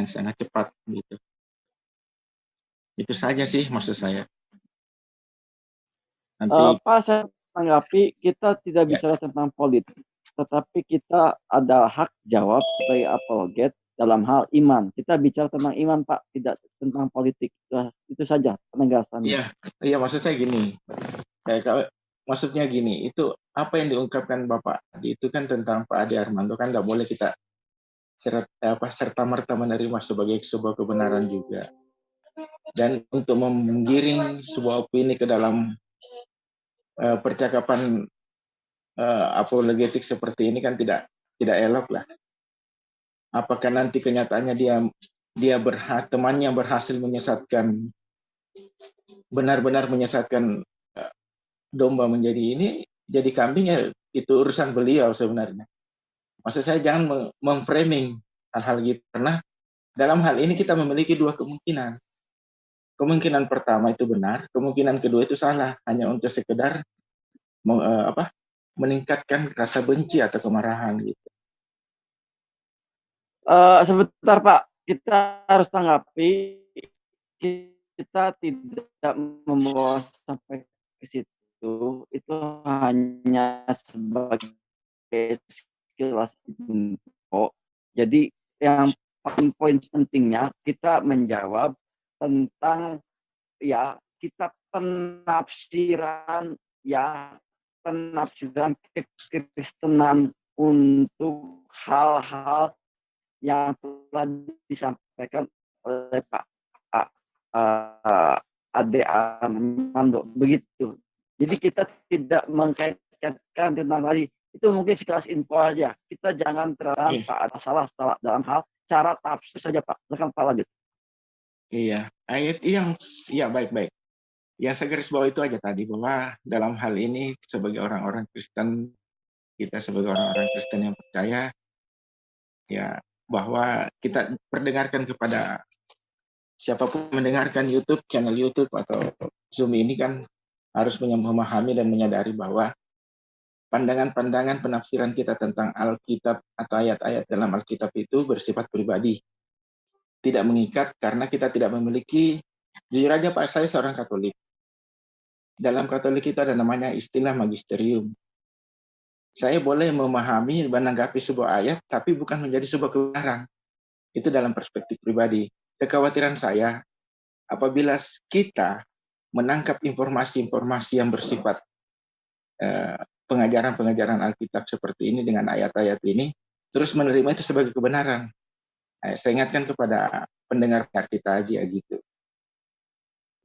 sangat cepat gitu. Itu saja sih maksud saya. Nanti Pak, saya tanggapi, kita tidak ya, bicara tentang politik, tetapi kita ada hak jawab sebagai apologet dalam hal iman. Kita bicara tentang iman, Pak, tidak tentang politik. Itu saja penegasannya. iya maksudnya gini. Maksudnya gini, itu apa yang diungkapkan Bapak tadi itu kan tentang Pak Ade Armando, kan nggak boleh kita serta-merta menerima sebagai sebuah kebenaran juga. Dan untuk menggiring sebuah opini ke dalam percakapan apologetik seperti ini kan tidak elok lah. Apakah nanti kenyataannya temannya berhasil menyesatkan, benar-benar menyesatkan domba menjadi ini, jadi kambingnya, itu urusan beliau sebenarnya. Maksud saya jangan memframing hal-hal gitu, karena dalam hal ini kita memiliki dua kemungkinan. Kemungkinan pertama itu benar, kemungkinan kedua itu salah, hanya untuk sekedar meningkatkan rasa benci atau kemarahan gitu. Sebentar Pak, kita harus tanggapi, kita tidak membawa sampai ke situ, itu hanya sebagai sekilas info. Jadi yang poin pentingnya kita menjawab tentang ya kita penafsiran kekristenan untuk hal-hal yang telah disampaikan oleh Pak Ade Armando begitu. Jadi kita tidak mengkaitkan tentang tadi, itu mungkin sekelas info aja. Kita jangan terlalu ada salah dalam hal cara tafsir saja Pak. Silakan Pak lanjut. Iya, ayat baik-baik. Yang saya garis bawah itu aja tadi, bahwa dalam hal ini sebagai orang-orang Kristen, kita sebagai orang-orang Kristen yang percaya, ya bahwa kita perdengarkan kepada siapapun mendengarkan channel YouTube atau Zoom ini kan harus memahami dan menyadari bahwa pandangan-pandangan penafsiran kita tentang Alkitab atau ayat-ayat dalam Alkitab itu bersifat pribadi. Tidak mengikat karena kita tidak memiliki, jujur aja Pak, saya seorang Katolik. Dalam Katolik itu ada namanya istilah magisterium. Saya boleh memahami, menanggapi sebuah ayat, tapi bukan menjadi sebuah kebenaran. Itu dalam perspektif pribadi. Kekhawatiran saya, apabila kita menangkap informasi-informasi yang bersifat pengajaran-pengajaran Alkitab seperti ini dengan ayat-ayat ini, terus menerima itu sebagai kebenaran. Saya ingatkan kepada pendengar kita aja gitu.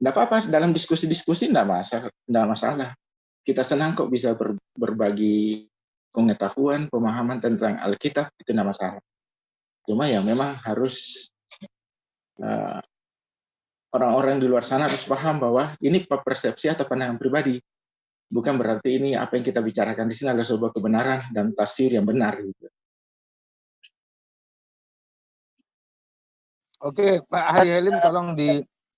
Tidak apa-apa, dalam diskusi-diskusi tidak masalah. Kita senang kok bisa berbagi pengetahuan, pemahaman tentang Alkitab, itu tidak masalah. Cuma ya memang harus orang-orang di luar sana harus paham bahwa ini persepsi atau pandangan pribadi. Bukan berarti ini apa yang kita bicarakan di sini adalah sebuah kebenaran dan tafsir yang benar. Gitu. Oke, Pak Hari Halim, tolong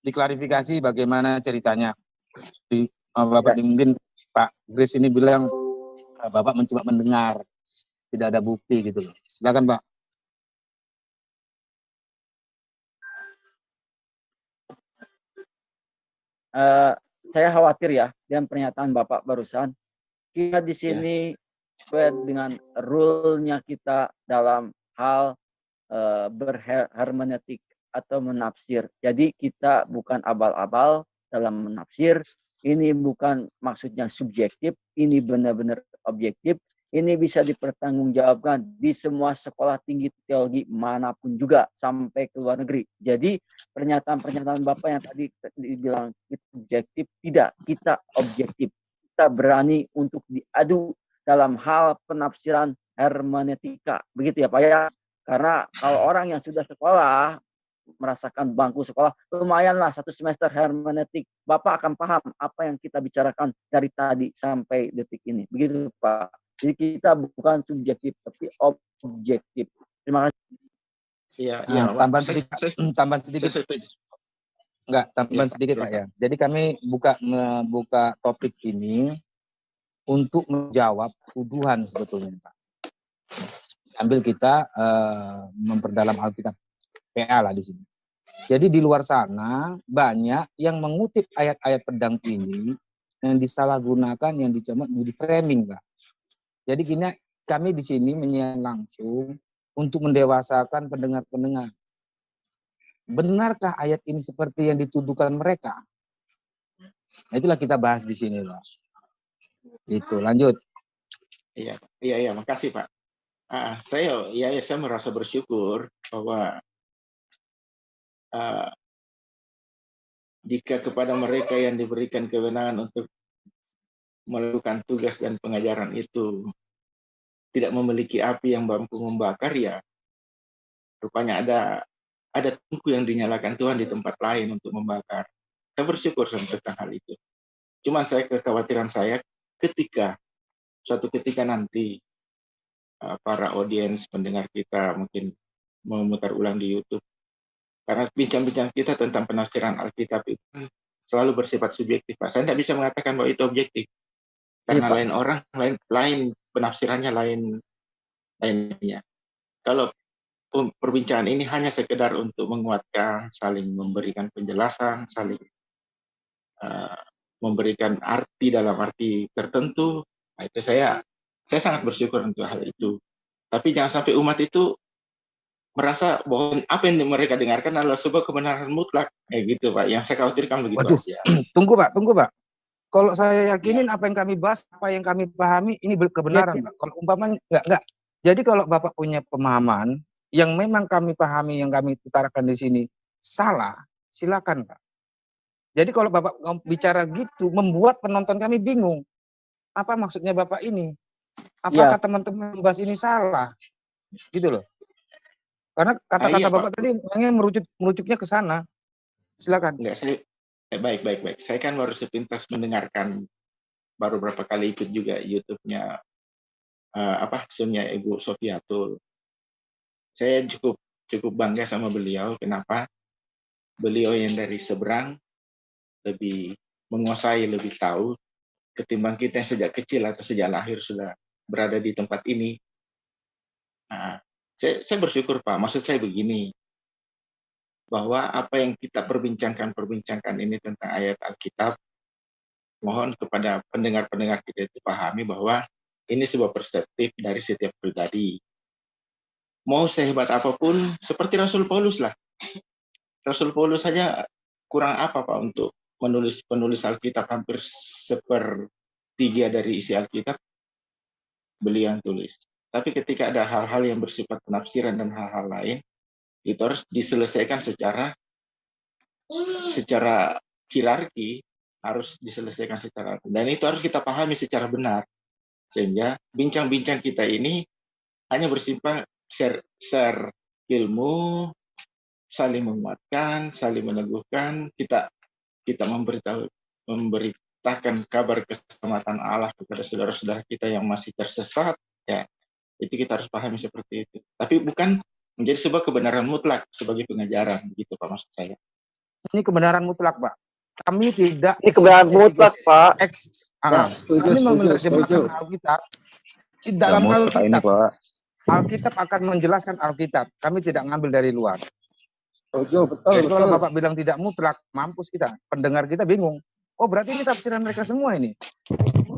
diklarifikasi bagaimana ceritanya. Bapak mungkin Pak Grace ini bilang Bapak mencoba mendengar, tidak ada bukti gitu loh. Silakan Pak. Saya khawatir ya dengan pernyataan Bapak barusan. Kita di sini sesuai dengan rule-nya kita dalam hal berhermeneutik atau menafsir. Jadi kita bukan abal-abal dalam menafsir. Ini bukan maksudnya subjektif, ini benar-benar objektif. Ini bisa dipertanggungjawabkan di semua sekolah tinggi teologi manapun juga sampai ke luar negeri. Jadi pernyataan-pernyataan Bapak yang tadi dibilang itu subjektif, tidak, kita objektif. Kita berani untuk diadu dalam hal penafsiran hermeneutika. Begitu ya Pak ya. Karena kalau orang yang sudah sekolah, merasakan bangku sekolah, lumayanlah 1 semester hermeneutik, Bapak akan paham apa yang kita bicarakan dari tadi sampai detik ini. Begitu Pak. Jadi kita bukan subjektif, tapi objektif. Terima kasih. Iya, tambahan sedikit. Enggak, tambahan sedikit Pak ya. Jadi kami buka topik ini untuk menjawab tuduhan sebetulnya Pak. Sambil kita memperdalam Alkitab PA lah di sini. Jadi di luar sana banyak yang mengutip ayat-ayat pedang ini yang disalahgunakan, yang dicoba di framing, Pak. Jadi kami di sini menyiapkan langsung untuk mendewasakan pendengar-pendengar. Benarkah ayat ini seperti yang dituduhkan mereka? Nah, itulah kita bahas di sini, Pak. Itu lanjut. Iya, makasih Pak. Saya merasa bersyukur bahwa jika kepada mereka yang diberikan kewenangan untuk melakukan tugas dan pengajaran itu tidak memiliki api yang mampu membakar, ya rupanya ada tungku yang dinyalakan Tuhan di tempat lain untuk membakar. Saya bersyukur tentang hal itu. Cuma kekhawatiran saya suatu ketika nanti para audiens pendengar kita mungkin memutar ulang di YouTube, karena bincang-bincang kita tentang penafsiran Alkitab itu selalu bersifat subjektif, Pak. Saya tidak bisa mengatakan bahwa itu objektif, karena lain orang, lain penafsirannya, lainnya. Kalau perbincangan ini hanya sekedar untuk menguatkan, saling memberikan penjelasan, saling memberikan arti dalam arti tertentu, nah itu saya sangat bersyukur untuk hal itu. Tapi jangan sampai umat itu merasa bahwa apa yang mereka dengarkan adalah sebuah kebenaran mutlak, gitu Pak. Yang saya khawatirkan begitu aja. Tunggu Pak. Kalau saya yakinin apa yang kami bahas, apa yang kami pahami, ini kebenaran, Pak. Kalau umpamanya enggak. Jadi kalau Bapak punya pemahaman yang memang kami pahami, yang kami utarakan di sini salah, silakan, Pak. Jadi kalau Bapak bicara gitu, membuat penonton kami bingung. Apa maksudnya Bapak ini? Apakah teman-teman bahas ini salah? Gitu loh. Karena kata-kata Bapak tadi merucuknya ke sana. Silakan. Enggak, baik. Saya kan baru sepintas mendengarkan, baru berapa kali ikut juga YouTube-nya Zoom-nya Ibu Sofiatul. Saya cukup bangga sama beliau. Kenapa? Beliau yang dari seberang lebih menguasai, lebih tahu ketimbang kita yang sejak kecil atau sejak lahir sudah berada di tempat ini. Saya bersyukur Pak. Maksud saya begini, bahwa apa yang kita perbincangkan ini tentang ayat Alkitab, mohon kepada pendengar-pendengar kita itu pahami bahwa ini sebuah perspektif dari setiap pribadi. Mau sehebat apapun, seperti Rasul Paulus lah. Rasul Paulus saja kurang apa Pak untuk penulis Alkitab, hampir 1/3 dari isi Alkitab beliau yang tulis. Tapi ketika ada hal-hal yang bersifat penafsiran dan hal-hal lain, itu harus diselesaikan secara hierarki, harus diselesaikan secara, dan itu harus kita pahami secara benar, sehingga bincang-bincang kita ini hanya bersifat share ilmu, saling menguatkan, saling meneguhkan, kita memberitakan kabar keselamatan Allah kepada saudara-saudara kita yang masih tersesat, ya itu kita harus pahami seperti itu. Tapi bukan menjadi sebuah kebenaran mutlak sebagai pengajaran, gitu Pak, maksud saya. Ini kebenaran mutlak, Pak. Kami tidak. Ini kebenaran mutlak, Pak. Kami menerjemahkan Alkitab. Di dalam Alkitab akan menjelaskan Alkitab. Kami tidak ngambil dari luar. Betul. Jadi kalau Bapak bilang tidak mutlak, mampus kita. Pendengar kita bingung. Oh, berarti ini tafsiran mereka semua ini.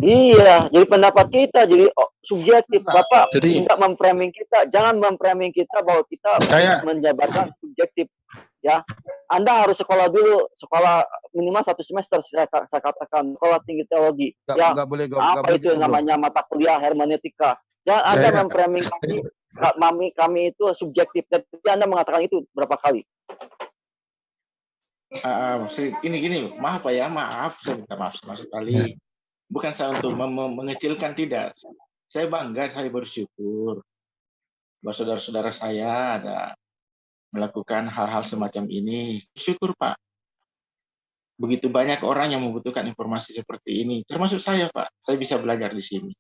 Iya, jadi pendapat kita jadi subjektif. Bapak tidak memframing kita, jangan memframing kita bahwa kita menjabarkan subjektif. Ya, Anda harus sekolah dulu, sekolah minimal 1 semester, saya katakan sekolah tinggi teologi. Nggak boleh, itu namanya mata kuliah hermeneutika. Jangan Anda memframing kami itu subjektif. Tapi Anda mengatakan itu berapa kali? Gini, maaf Pak ya, saya minta maaf sama sekali. Bukan saya untuk mengecilkan, tidak. Saya bangga, saya bersyukur bahwa saudara-saudara saya ada melakukan hal-hal semacam ini. Syukur Pak. Begitu banyak orang yang membutuhkan informasi seperti ini, termasuk saya Pak. Saya bisa belajar di sini.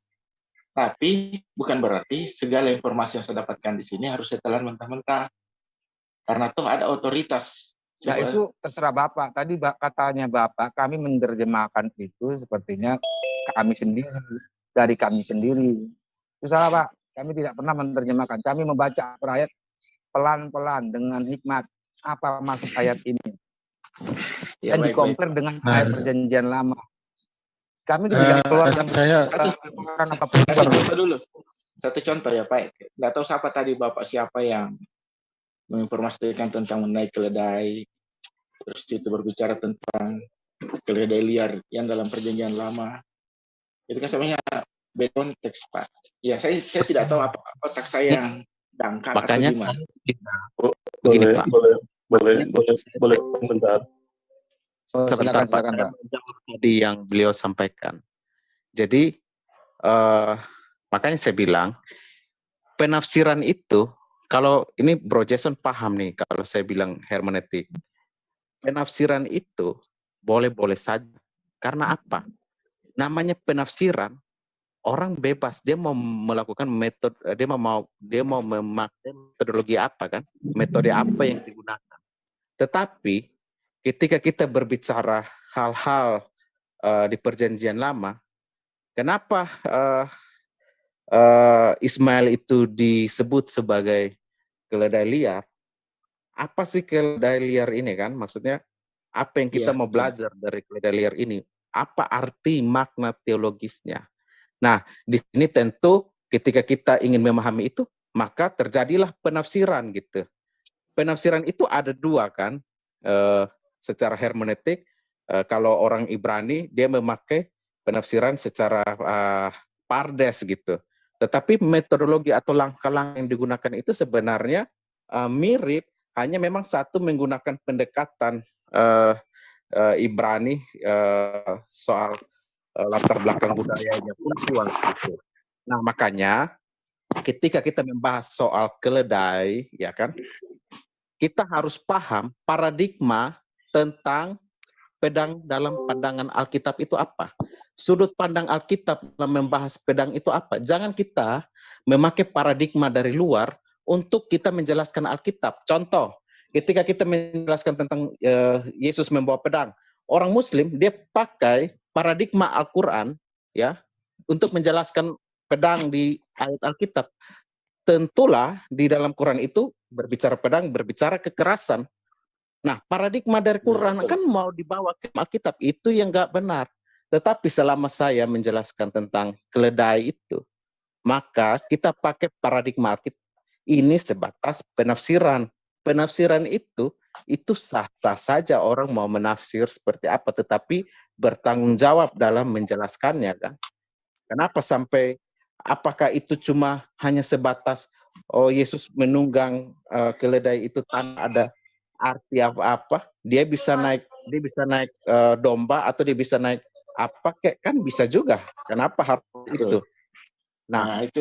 Tapi bukan berarti segala informasi yang saya dapatkan di sini harus saya telan mentah-mentah. Karena toh ada otoritas. Nah itu terserah Bapak. Tadi katanya Bapak, kami menerjemahkan itu sepertinya kami sendiri, dari kami sendiri. Itu salah Pak. Kami tidak pernah menerjemahkan. Kami membaca ayat pelan-pelan dengan hikmat. apa maksud ayat ini. Ya, Dan dikompar dengan ayat perjanjian lama. Kami ketika keluar yang satu contoh ya Pak. Nggak tahu siapa yang menginformasikan tentang menaik keledai, terus itu berbicara tentang keledai liar yang dalam perjanjian lama. Itu kan sebenarnya beton teks Pak. Ya saya tidak tahu apa otak saya yang dangkal makanya atau gimana. Begini Pak. Boleh bentar. Silakan Pak. Tadi yang beliau sampaikan. Jadi makanya saya bilang penafsiran itu, kalau ini Bro Jason paham nih kalau saya bilang hermeneutik. Penafsiran itu boleh-boleh saja. Karena apa? Namanya penafsiran, orang bebas, dia mau melakukan metode, dia mau memakai metodologi apa kan? Metode apa yang digunakan. Tetapi ketika kita berbicara hal-hal di perjanjian lama, kenapa Ismail itu disebut sebagai keledai liar? Apa sih keledai liar ini kan? Maksudnya apa yang kita mau belajar dari keledai liar ini? Apa arti makna teologisnya? Nah, di sini tentu ketika kita ingin memahami itu, maka terjadilah penafsiran gitu. Penafsiran itu ada dua kan? Secara hermeneutik, kalau orang Ibrani dia memakai penafsiran secara pardes gitu. Tetapi metodologi atau langkah-langkah yang digunakan itu sebenarnya mirip, hanya memang satu menggunakan pendekatan Ibrani soal latar belakang budayanya pun kuat gitu. Nah, makanya ketika kita membahas soal keledai, ya kan, kita harus paham paradigma tentang pedang dalam pandangan Alkitab itu apa. Sudut pandang Alkitab dalam membahas pedang itu apa. Jangan kita memakai paradigma dari luar untuk kita menjelaskan Alkitab. Contoh, ketika kita menjelaskan tentang Yesus membawa pedang, orang Muslim dia pakai paradigma Al-Quran ya untuk menjelaskan pedang di ayat Alkitab. Tentulah di dalam Quran itu berbicara pedang, berbicara kekerasan. Nah, paradigma dari Quran kan mau dibawa ke Alkitab, itu yang nggak benar. Tetapi selama saya menjelaskan tentang keledai itu, maka kita pakai paradigma Alkitab. Ini sebatas penafsiran. Penafsiran itu sah-sah saja orang mau menafsir seperti apa, tetapi bertanggung jawab dalam menjelaskannya kan. Kenapa sampai, apakah itu cuma hanya sebatas Yesus menunggang keledai itu tanpa ada arti apa-apa? Dia bisa naik domba atau dia bisa naik apa kayak kan bisa juga. Kenapa harus itu? Nah, itu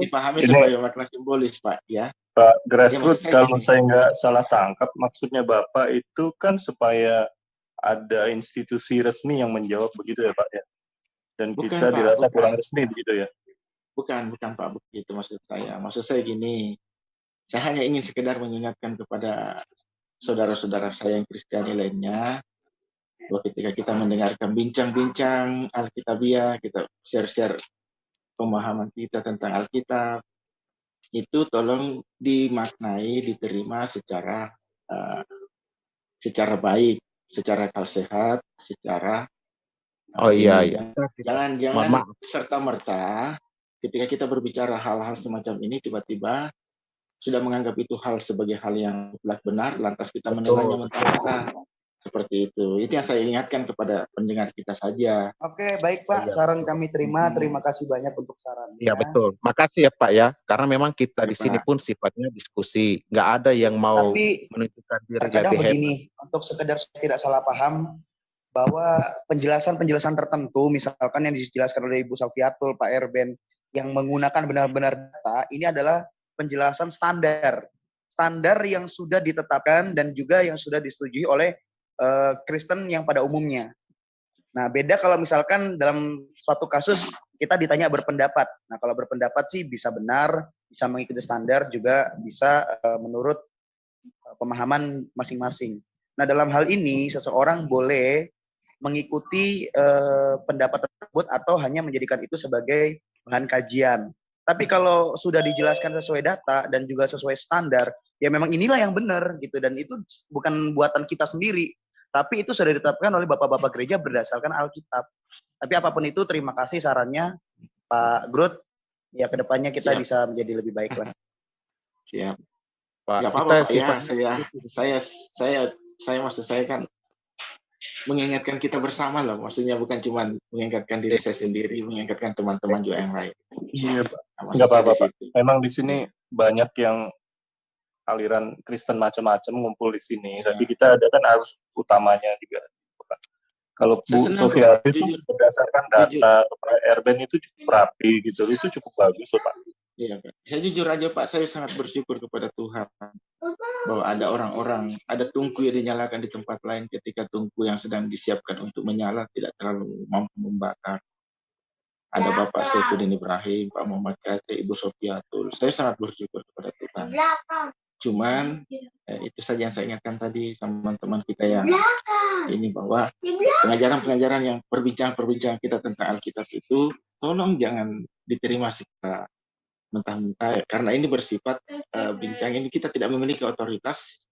dipahami sebagai makna simbolis, Pak, ya. Pak Grassroots, kalau saya nggak salah tangkap, maksudnya Bapak itu kan supaya ada institusi resmi yang menjawab begitu ya, Pak, ya? Dan bukan, kita dirasa kurang resmi begitu ya? Bukan Pak, begitu maksud saya. Maksud saya gini, saya hanya ingin sekedar mengingatkan kepada saudara-saudara saya yang Kristiani lainnya, bahwa ketika kita mendengarkan bincang-bincang Alkitabiah, kita share-share pemahaman kita tentang Alkitab, itu tolong dimaknai, diterima secara baik, secara akal sehat, secara jangan serta-merta ketika kita berbicara hal-hal semacam ini tiba-tiba sudah menganggap itu hal sebagai hal yang benar, lantas kita menelannya mentah-mentah. Seperti itu. Itu yang saya ingatkan kepada pendengar kita saja. Oke, baik Pak. Saran kami terima. Terima kasih banyak untuk sarannya. Ya betul. Makasih ya Pak ya. Karena memang kita di sini pun sifatnya diskusi. Nggak ada yang mau menunjukkan diri terkadang lebih begini, untuk sekedar tidak salah paham, bahwa penjelasan-penjelasan tertentu, misalkan yang dijelaskan oleh Ibu Sofiatul, Pak Erben, yang menggunakan benar-benar data, ini adalah penjelasan standar. Standar yang sudah ditetapkan dan juga yang sudah disetujui oleh Kristen yang pada umumnya. Nah, beda kalau misalkan dalam suatu kasus kita ditanya berpendapat. Nah, kalau berpendapat sih bisa benar, bisa mengikuti standar, juga bisa menurut pemahaman masing-masing. Nah, dalam hal ini seseorang boleh mengikuti pendapat tersebut atau hanya menjadikan itu sebagai bahan kajian. Tapi kalau sudah dijelaskan sesuai data dan juga sesuai standar, ya memang inilah yang benar gitu, dan itu bukan buatan kita sendiri, tapi itu sudah ditetapkan oleh bapak-bapak gereja berdasarkan Alkitab. Tapi apapun itu, terima kasih sarannya Pak Grut. Ya kedepannya kita bisa menjadi lebih baik lah. Siap. Pak, Nggak apa-apa, Pak. Ya, saya maksud saya kan mengingatkan kita bersama loh. Maksudnya bukan cuma mengingatkan diri saya sendiri, mengingatkan teman-teman juga yang lain. Iya, Pak. Nggak apa-apa, Pak. Memang di sini banyak yang aliran Kristen macam-macam ngumpul di sini. Tapi kita ada kan harus utamanya juga. Kalau Bu Sofia itu berdasarkan data Pak Erben itu cukup rapi gitu, itu cukup bagus loh Pak. Iya Pak. Saya jujur aja Pak, saya sangat bersyukur kepada Tuhan bahwa ada orang-orang, ada tungku yang dinyalakan di tempat lain ketika tungku yang sedang disiapkan untuk menyala tidak terlalu mampu membakar. Ada Bapak Saifuddin Ibrahim, Pak Muhammad Kate, Ibu Sofiatul. Saya sangat bersyukur kepada Tuhan. Cuman itu saja yang saya ingatkan tadi sama teman-teman kita yang ini, bahwa pengajaran-pengajaran yang perbincangan kita tentang Alkitab itu tolong jangan diterima secara mentah-mentah, karena ini bersifat bincang ini kita tidak memiliki otoritas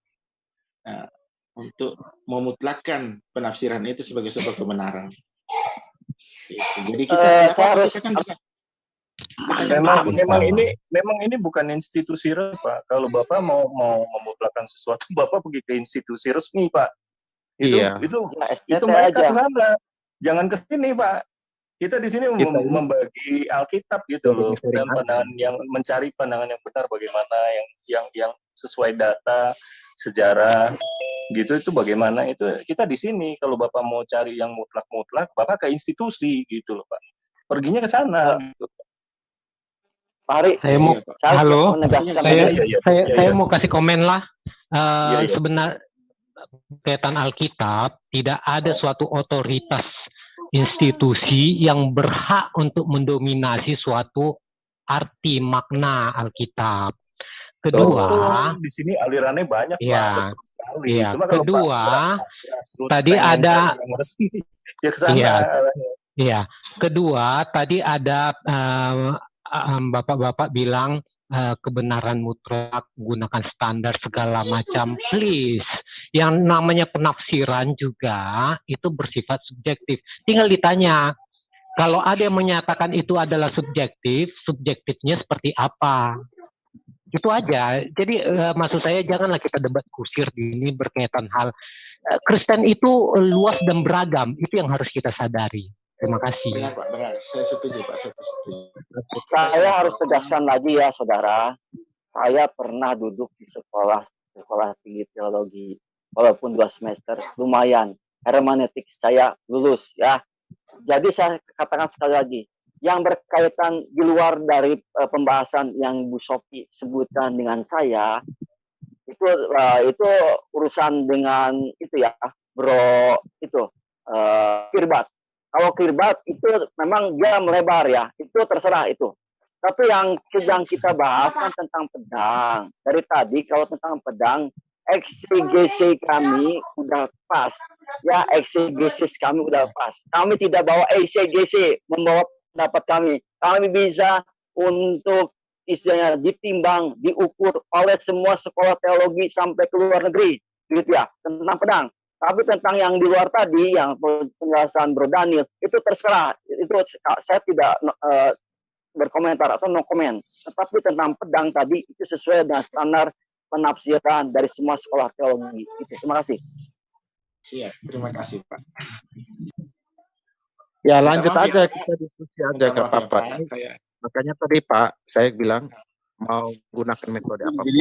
untuk memutlakkan penafsiran itu sebagai sebuah kebenaran. Jadi kita harus memang ini bukan institusi resmi Pak. Kalau Bapak mau memutlakkan sesuatu, Bapak pergi ke institusi resmi Pak. Itu mereka ke sana. Jangan ke sini Pak. Kita di sini membagi Alkitab gitu loh, dan pandangan yang mencari pandangan yang benar bagaimana, yang sesuai data, sejarah gitu, itu bagaimana, itu kita di sini. Kalau Bapak mau cari yang mutlak-mutlak, Bapak ke institusi gitu loh Pak. Perginya ke sana. Pak Hari, saya mau kasih komen lah. Sebenarnya kaitan Alkitab, tidak ada suatu otoritas institusi yang berhak untuk mendominasi suatu arti makna Alkitab. Kedua, di sini alirannya banyak ya, iya. Kedua, tadi ada, iya. Kedua, tadi ada bapak-bapak bilang kebenaran mutlak, gunakan standar segala macam. Please, yang namanya penafsiran juga itu bersifat subjektif. Tinggal ditanya, kalau ada yang menyatakan itu adalah subjektif, subjektifnya seperti apa? Itu aja. Jadi maksud saya janganlah kita debat kusir di ini berkaitan hal Kristen itu luas dan beragam. Itu yang harus kita sadari. Terima kasih. Benar Pak, benar. Saya setuju Pak. Saya harus tegaskan lagi ya saudara. Saya pernah duduk di sekolah tinggi teologi, walaupun 2 semester, lumayan. Hermeneutik saya lulus ya. Jadi saya katakan sekali lagi, yang berkaitan di luar dari pembahasan yang Bu Sofi sebutkan dengan saya, itu urusan dengan itu ya, Bro itu Kirbat. Kalau Kirbat itu memang dia melebar ya, itu terserah itu. Tapi yang sedang kita bahas kan tentang pedang. Dari tadi kalau tentang pedang, eksegesi kami udah pas. Ya, eksegesis kami udah pas. Kami tidak bawa eksegesi membawa pendapat kami. Kami bisa untuk istilahnya ditimbang, diukur oleh semua sekolah teologi sampai ke luar negeri, gitu ya, tentang pedang. Tapi tentang yang di luar tadi, yang penjelasan Bro Daniel, itu terserah. Itu saya tidak berkomentar atau no comment. Tetapi tentang pedang tadi, itu sesuai dengan standar penafsiran dari semua sekolah teologi. Itu. Terima kasih. Siap, terima kasih Pak. Ya lanjut aja, kita diskusi aja ke Pak. Makanya tadi Pak, saya bilang mau gunakan metode apapun. Jadi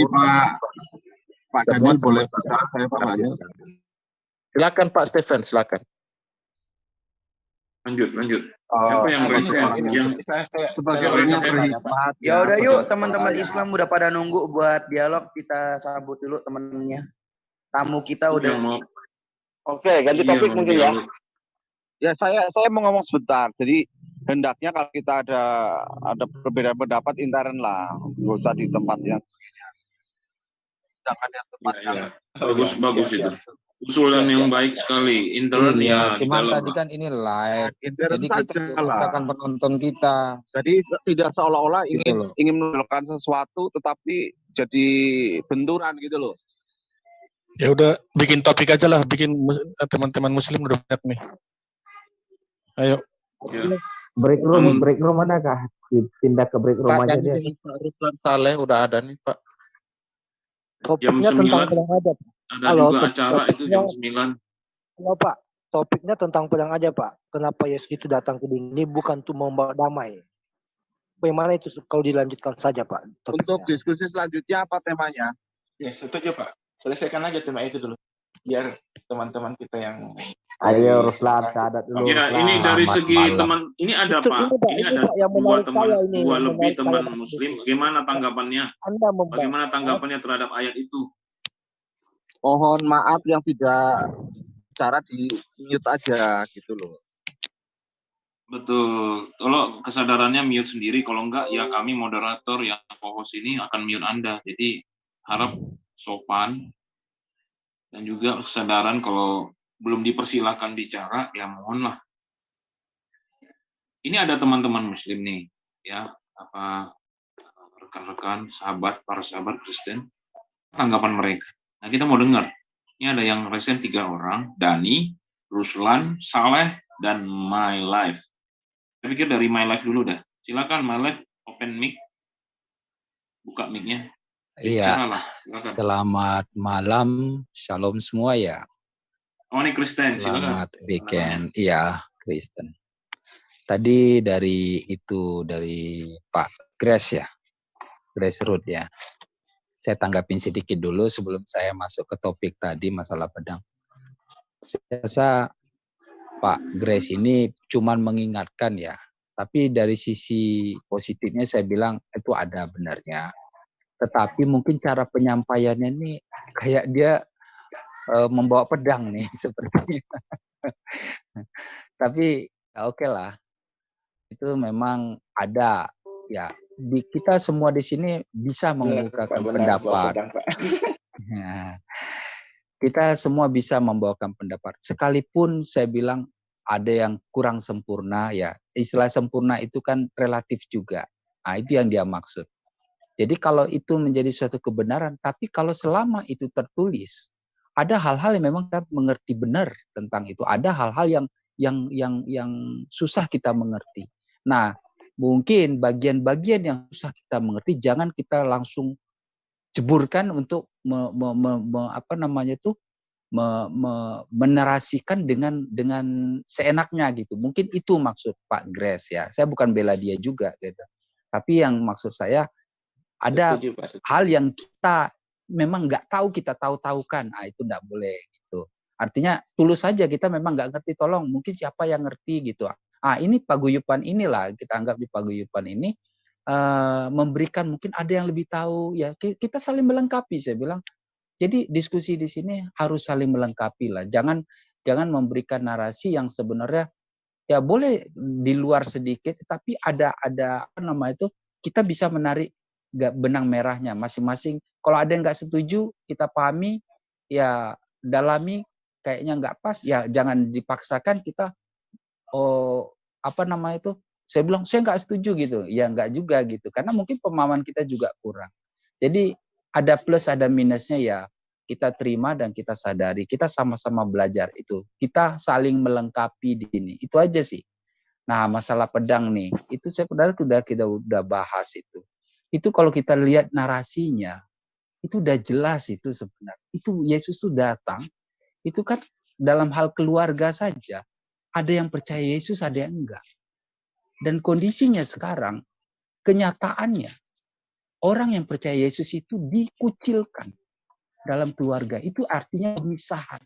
Pak Daniel boleh baca saya Pak Daniel. Silakan Pak Stephen, silakan. Lanjut. Siapa yang sebagai orang yang beriman. Ya udah yuk teman-teman Islam udah pada nunggu buat dialog, kita sambut dulu temennya. Tamu kita udah. Oke, ganti topik mungkin ya. Ya saya mau ngomong sebentar. Jadi hendaknya kalau kita ada perbedaan pendapat intern lah, nggak usah di tempat yang jangan yang tempat yang bagus itu. Usulan yang baik sekali. Internet ya di cuman dalam tadi kan ini live. Intern Jadi kita saja lah. merasakan penonton kita. Jadi tidak seolah-olah Gitu loh. ingin menonjolkan sesuatu tetapi jadi benturan gitu loh. Ya udah bikin topik aja lah, bikin teman-teman muslim udah banyak nih. Ayo. Ya. Break room adakah? Pindah ke break room Pak, aja yang deh. dari Pak Ruslan Saleh udah ada nih Pak. Jam Topiknya tentang 9 pedang aja. ada juga acara itu jam 9. Halo Pak, topiknya tentang pedang aja Pak. Kenapa Yesus itu datang ke dunia ini bukan untuk membawa damai. Bagaimana itu kalau dilanjutkan saja Pak topiknya? Untuk diskusi selanjutnya apa temanya? Ya, setuju Pak. Selesaikan aja tema itu dulu. Biar teman-teman kita yang Ayo Ruslan, syahadat dulu. Ya, Ruslan. ini dari Selamat segi malam. teman, ini ada Itu, Pak, ini, Pak, ini ini, ada Pak, yang dua menarik teman, saya ini, dua yang lebih menarik teman saya. Muslim. Bagaimana tanggapannya? Anda membahas. Bagaimana tanggapannya terhadap ayat itu? Mohon maaf yang tidak cara di mute aja gitu loh. Betul. Kalau kesadarannya mute sendiri, kalau enggak ya kami moderator yang co-host ini akan mute Anda. Jadi harap sopan dan juga kesadaran kalau belum dipersilahkan bicara, ya mohonlah. Ini ada teman-teman Muslim nih, ya, apa rekan-rekan, sahabat, para sahabat Kristen, tanggapan mereka. Nah, kita mau dengar. Ini ada yang resen 3 orang, Dani, Ruslan, Saleh, dan My Life. Saya pikir dari My Life dulu dah. Silakan My Life, open mic. Buka mic-nya. Iya. Silakan. Selamat malam, shalom semua ya. Oh, ini Kristen, silakan. Selamat weekend. Iya, Kristen. Tadi dari Pak Grace ya. Grace Root ya. Saya tanggapin sedikit dulu sebelum saya masuk ke topik tadi masalah pedang. Saya rasa Pak Grace ini cuman mengingatkan ya. Tapi dari sisi positifnya saya bilang itu ada benarnya. Tetapi mungkin cara penyampaiannya ini kayak dia membawa pedang nih sepertinya. Tapi ya oke lah. Itu memang ada ya. Kita semua di sini bisa mengemukakan pendapat. Nah, kita semua bisa membawakan pendapat. Sekalipun saya bilang ada yang kurang sempurna ya. Istilah sempurna itu kan relatif juga. Nah, itu yang dia maksud. Jadi kalau itu menjadi suatu kebenaran, tapi kalau selama itu tertulis, ada hal-hal yang memang kita mengerti benar tentang itu. Ada hal-hal yang susah kita mengerti. Nah, mungkin bagian-bagian yang susah kita mengerti jangan kita langsung jeburkan untuk menarasikan dengan seenaknya gitu. Mungkin itu maksud Pak Grace ya. Saya bukan bela dia juga gitu. Tapi yang maksud saya ada hal yang kita memang nggak tahu, kita tahu-tahukan. Itu nggak boleh gitu. Artinya tulus saja kita memang nggak ngerti, tolong mungkin siapa yang ngerti gitu. Ini paguyuban inilah, kita anggap di paguyuban ini memberikan, mungkin ada yang lebih tahu ya, kita saling melengkapi. Saya bilang jadi diskusi di sini harus saling melengkapi lah, jangan memberikan narasi yang sebenarnya ya boleh di luar sedikit, tapi ada apa namanya itu, kita bisa menarik benang merahnya masing-masing. Kalau ada yang nggak setuju, kita pahami ya, dalami, kayaknya nggak pas ya jangan dipaksakan kita saya bilang saya nggak setuju gitu ya, nggak juga gitu, karena mungkin pemahaman kita juga kurang. Jadi ada plus ada minusnya ya, kita terima dan kita sadari, kita sama-sama belajar itu, kita saling melengkapi di sini, itu aja sih. Nah, masalah pedang nih, itu saya kita udah bahas itu kalau kita lihat narasinya itu udah jelas itu sebenarnya. Itu Yesus itu datang, itu kan dalam hal keluarga saja. Ada yang percaya Yesus, ada yang enggak. Dan kondisinya sekarang, kenyataannya, orang yang percaya Yesus itu dikucilkan dalam keluarga. Itu artinya pemisahan.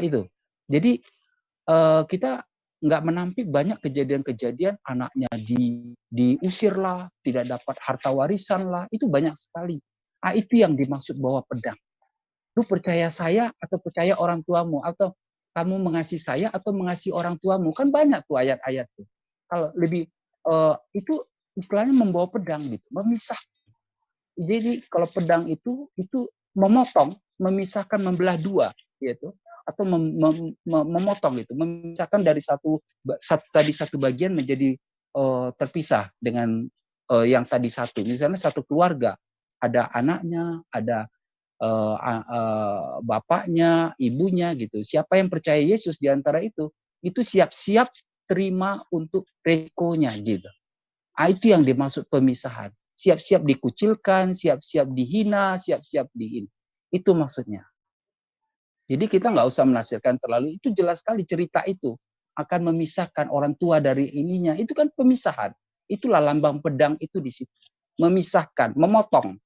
Itu. Jadi kita nggak menampik banyak kejadian-kejadian anaknya diusir lah, tidak dapat harta warisan lah, itu banyak sekali. Itu yang dimaksud bawa pedang. Lu percaya saya atau percaya orang tuamu, atau kamu mengasihi saya atau mengasihi orang tuamu, kan banyak tuh ayat-ayat tuh. Kalau lebih itu istilahnya membawa pedang gitu, memisah. Jadi kalau pedang itu memotong memisahkan, membelah dua, yaitu atau memotong itu, memisahkan dari satu bagian menjadi terpisah dengan yang tadi satu. Misalnya satu keluarga, ada anaknya, ada bapaknya, ibunya gitu. Siapa yang percaya Yesus di antara itu siap-siap terima untuk resikonya gitu. Itu yang dimaksud pemisahan. Siap-siap dikucilkan, siap-siap dihina, siap-siap diin. Itu maksudnya. Jadi kita nggak usah menafsirkan terlalu. Itu jelas sekali cerita itu akan memisahkan orang tua dari ininya. Itu kan pemisahan. Itulah lambang pedang itu di situ. Memisahkan, memotong.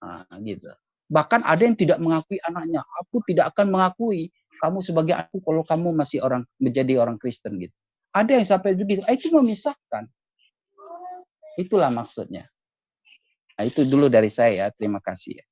Nah, gitu. Bahkan ada yang tidak mengakui anaknya. Aku tidak akan mengakui kamu sebagai aku kalau kamu masih menjadi orang Kristen gitu. Ada yang sampai begitu. Itu memisahkan. Itulah maksudnya. Nah, itu dulu dari saya. Terima kasih.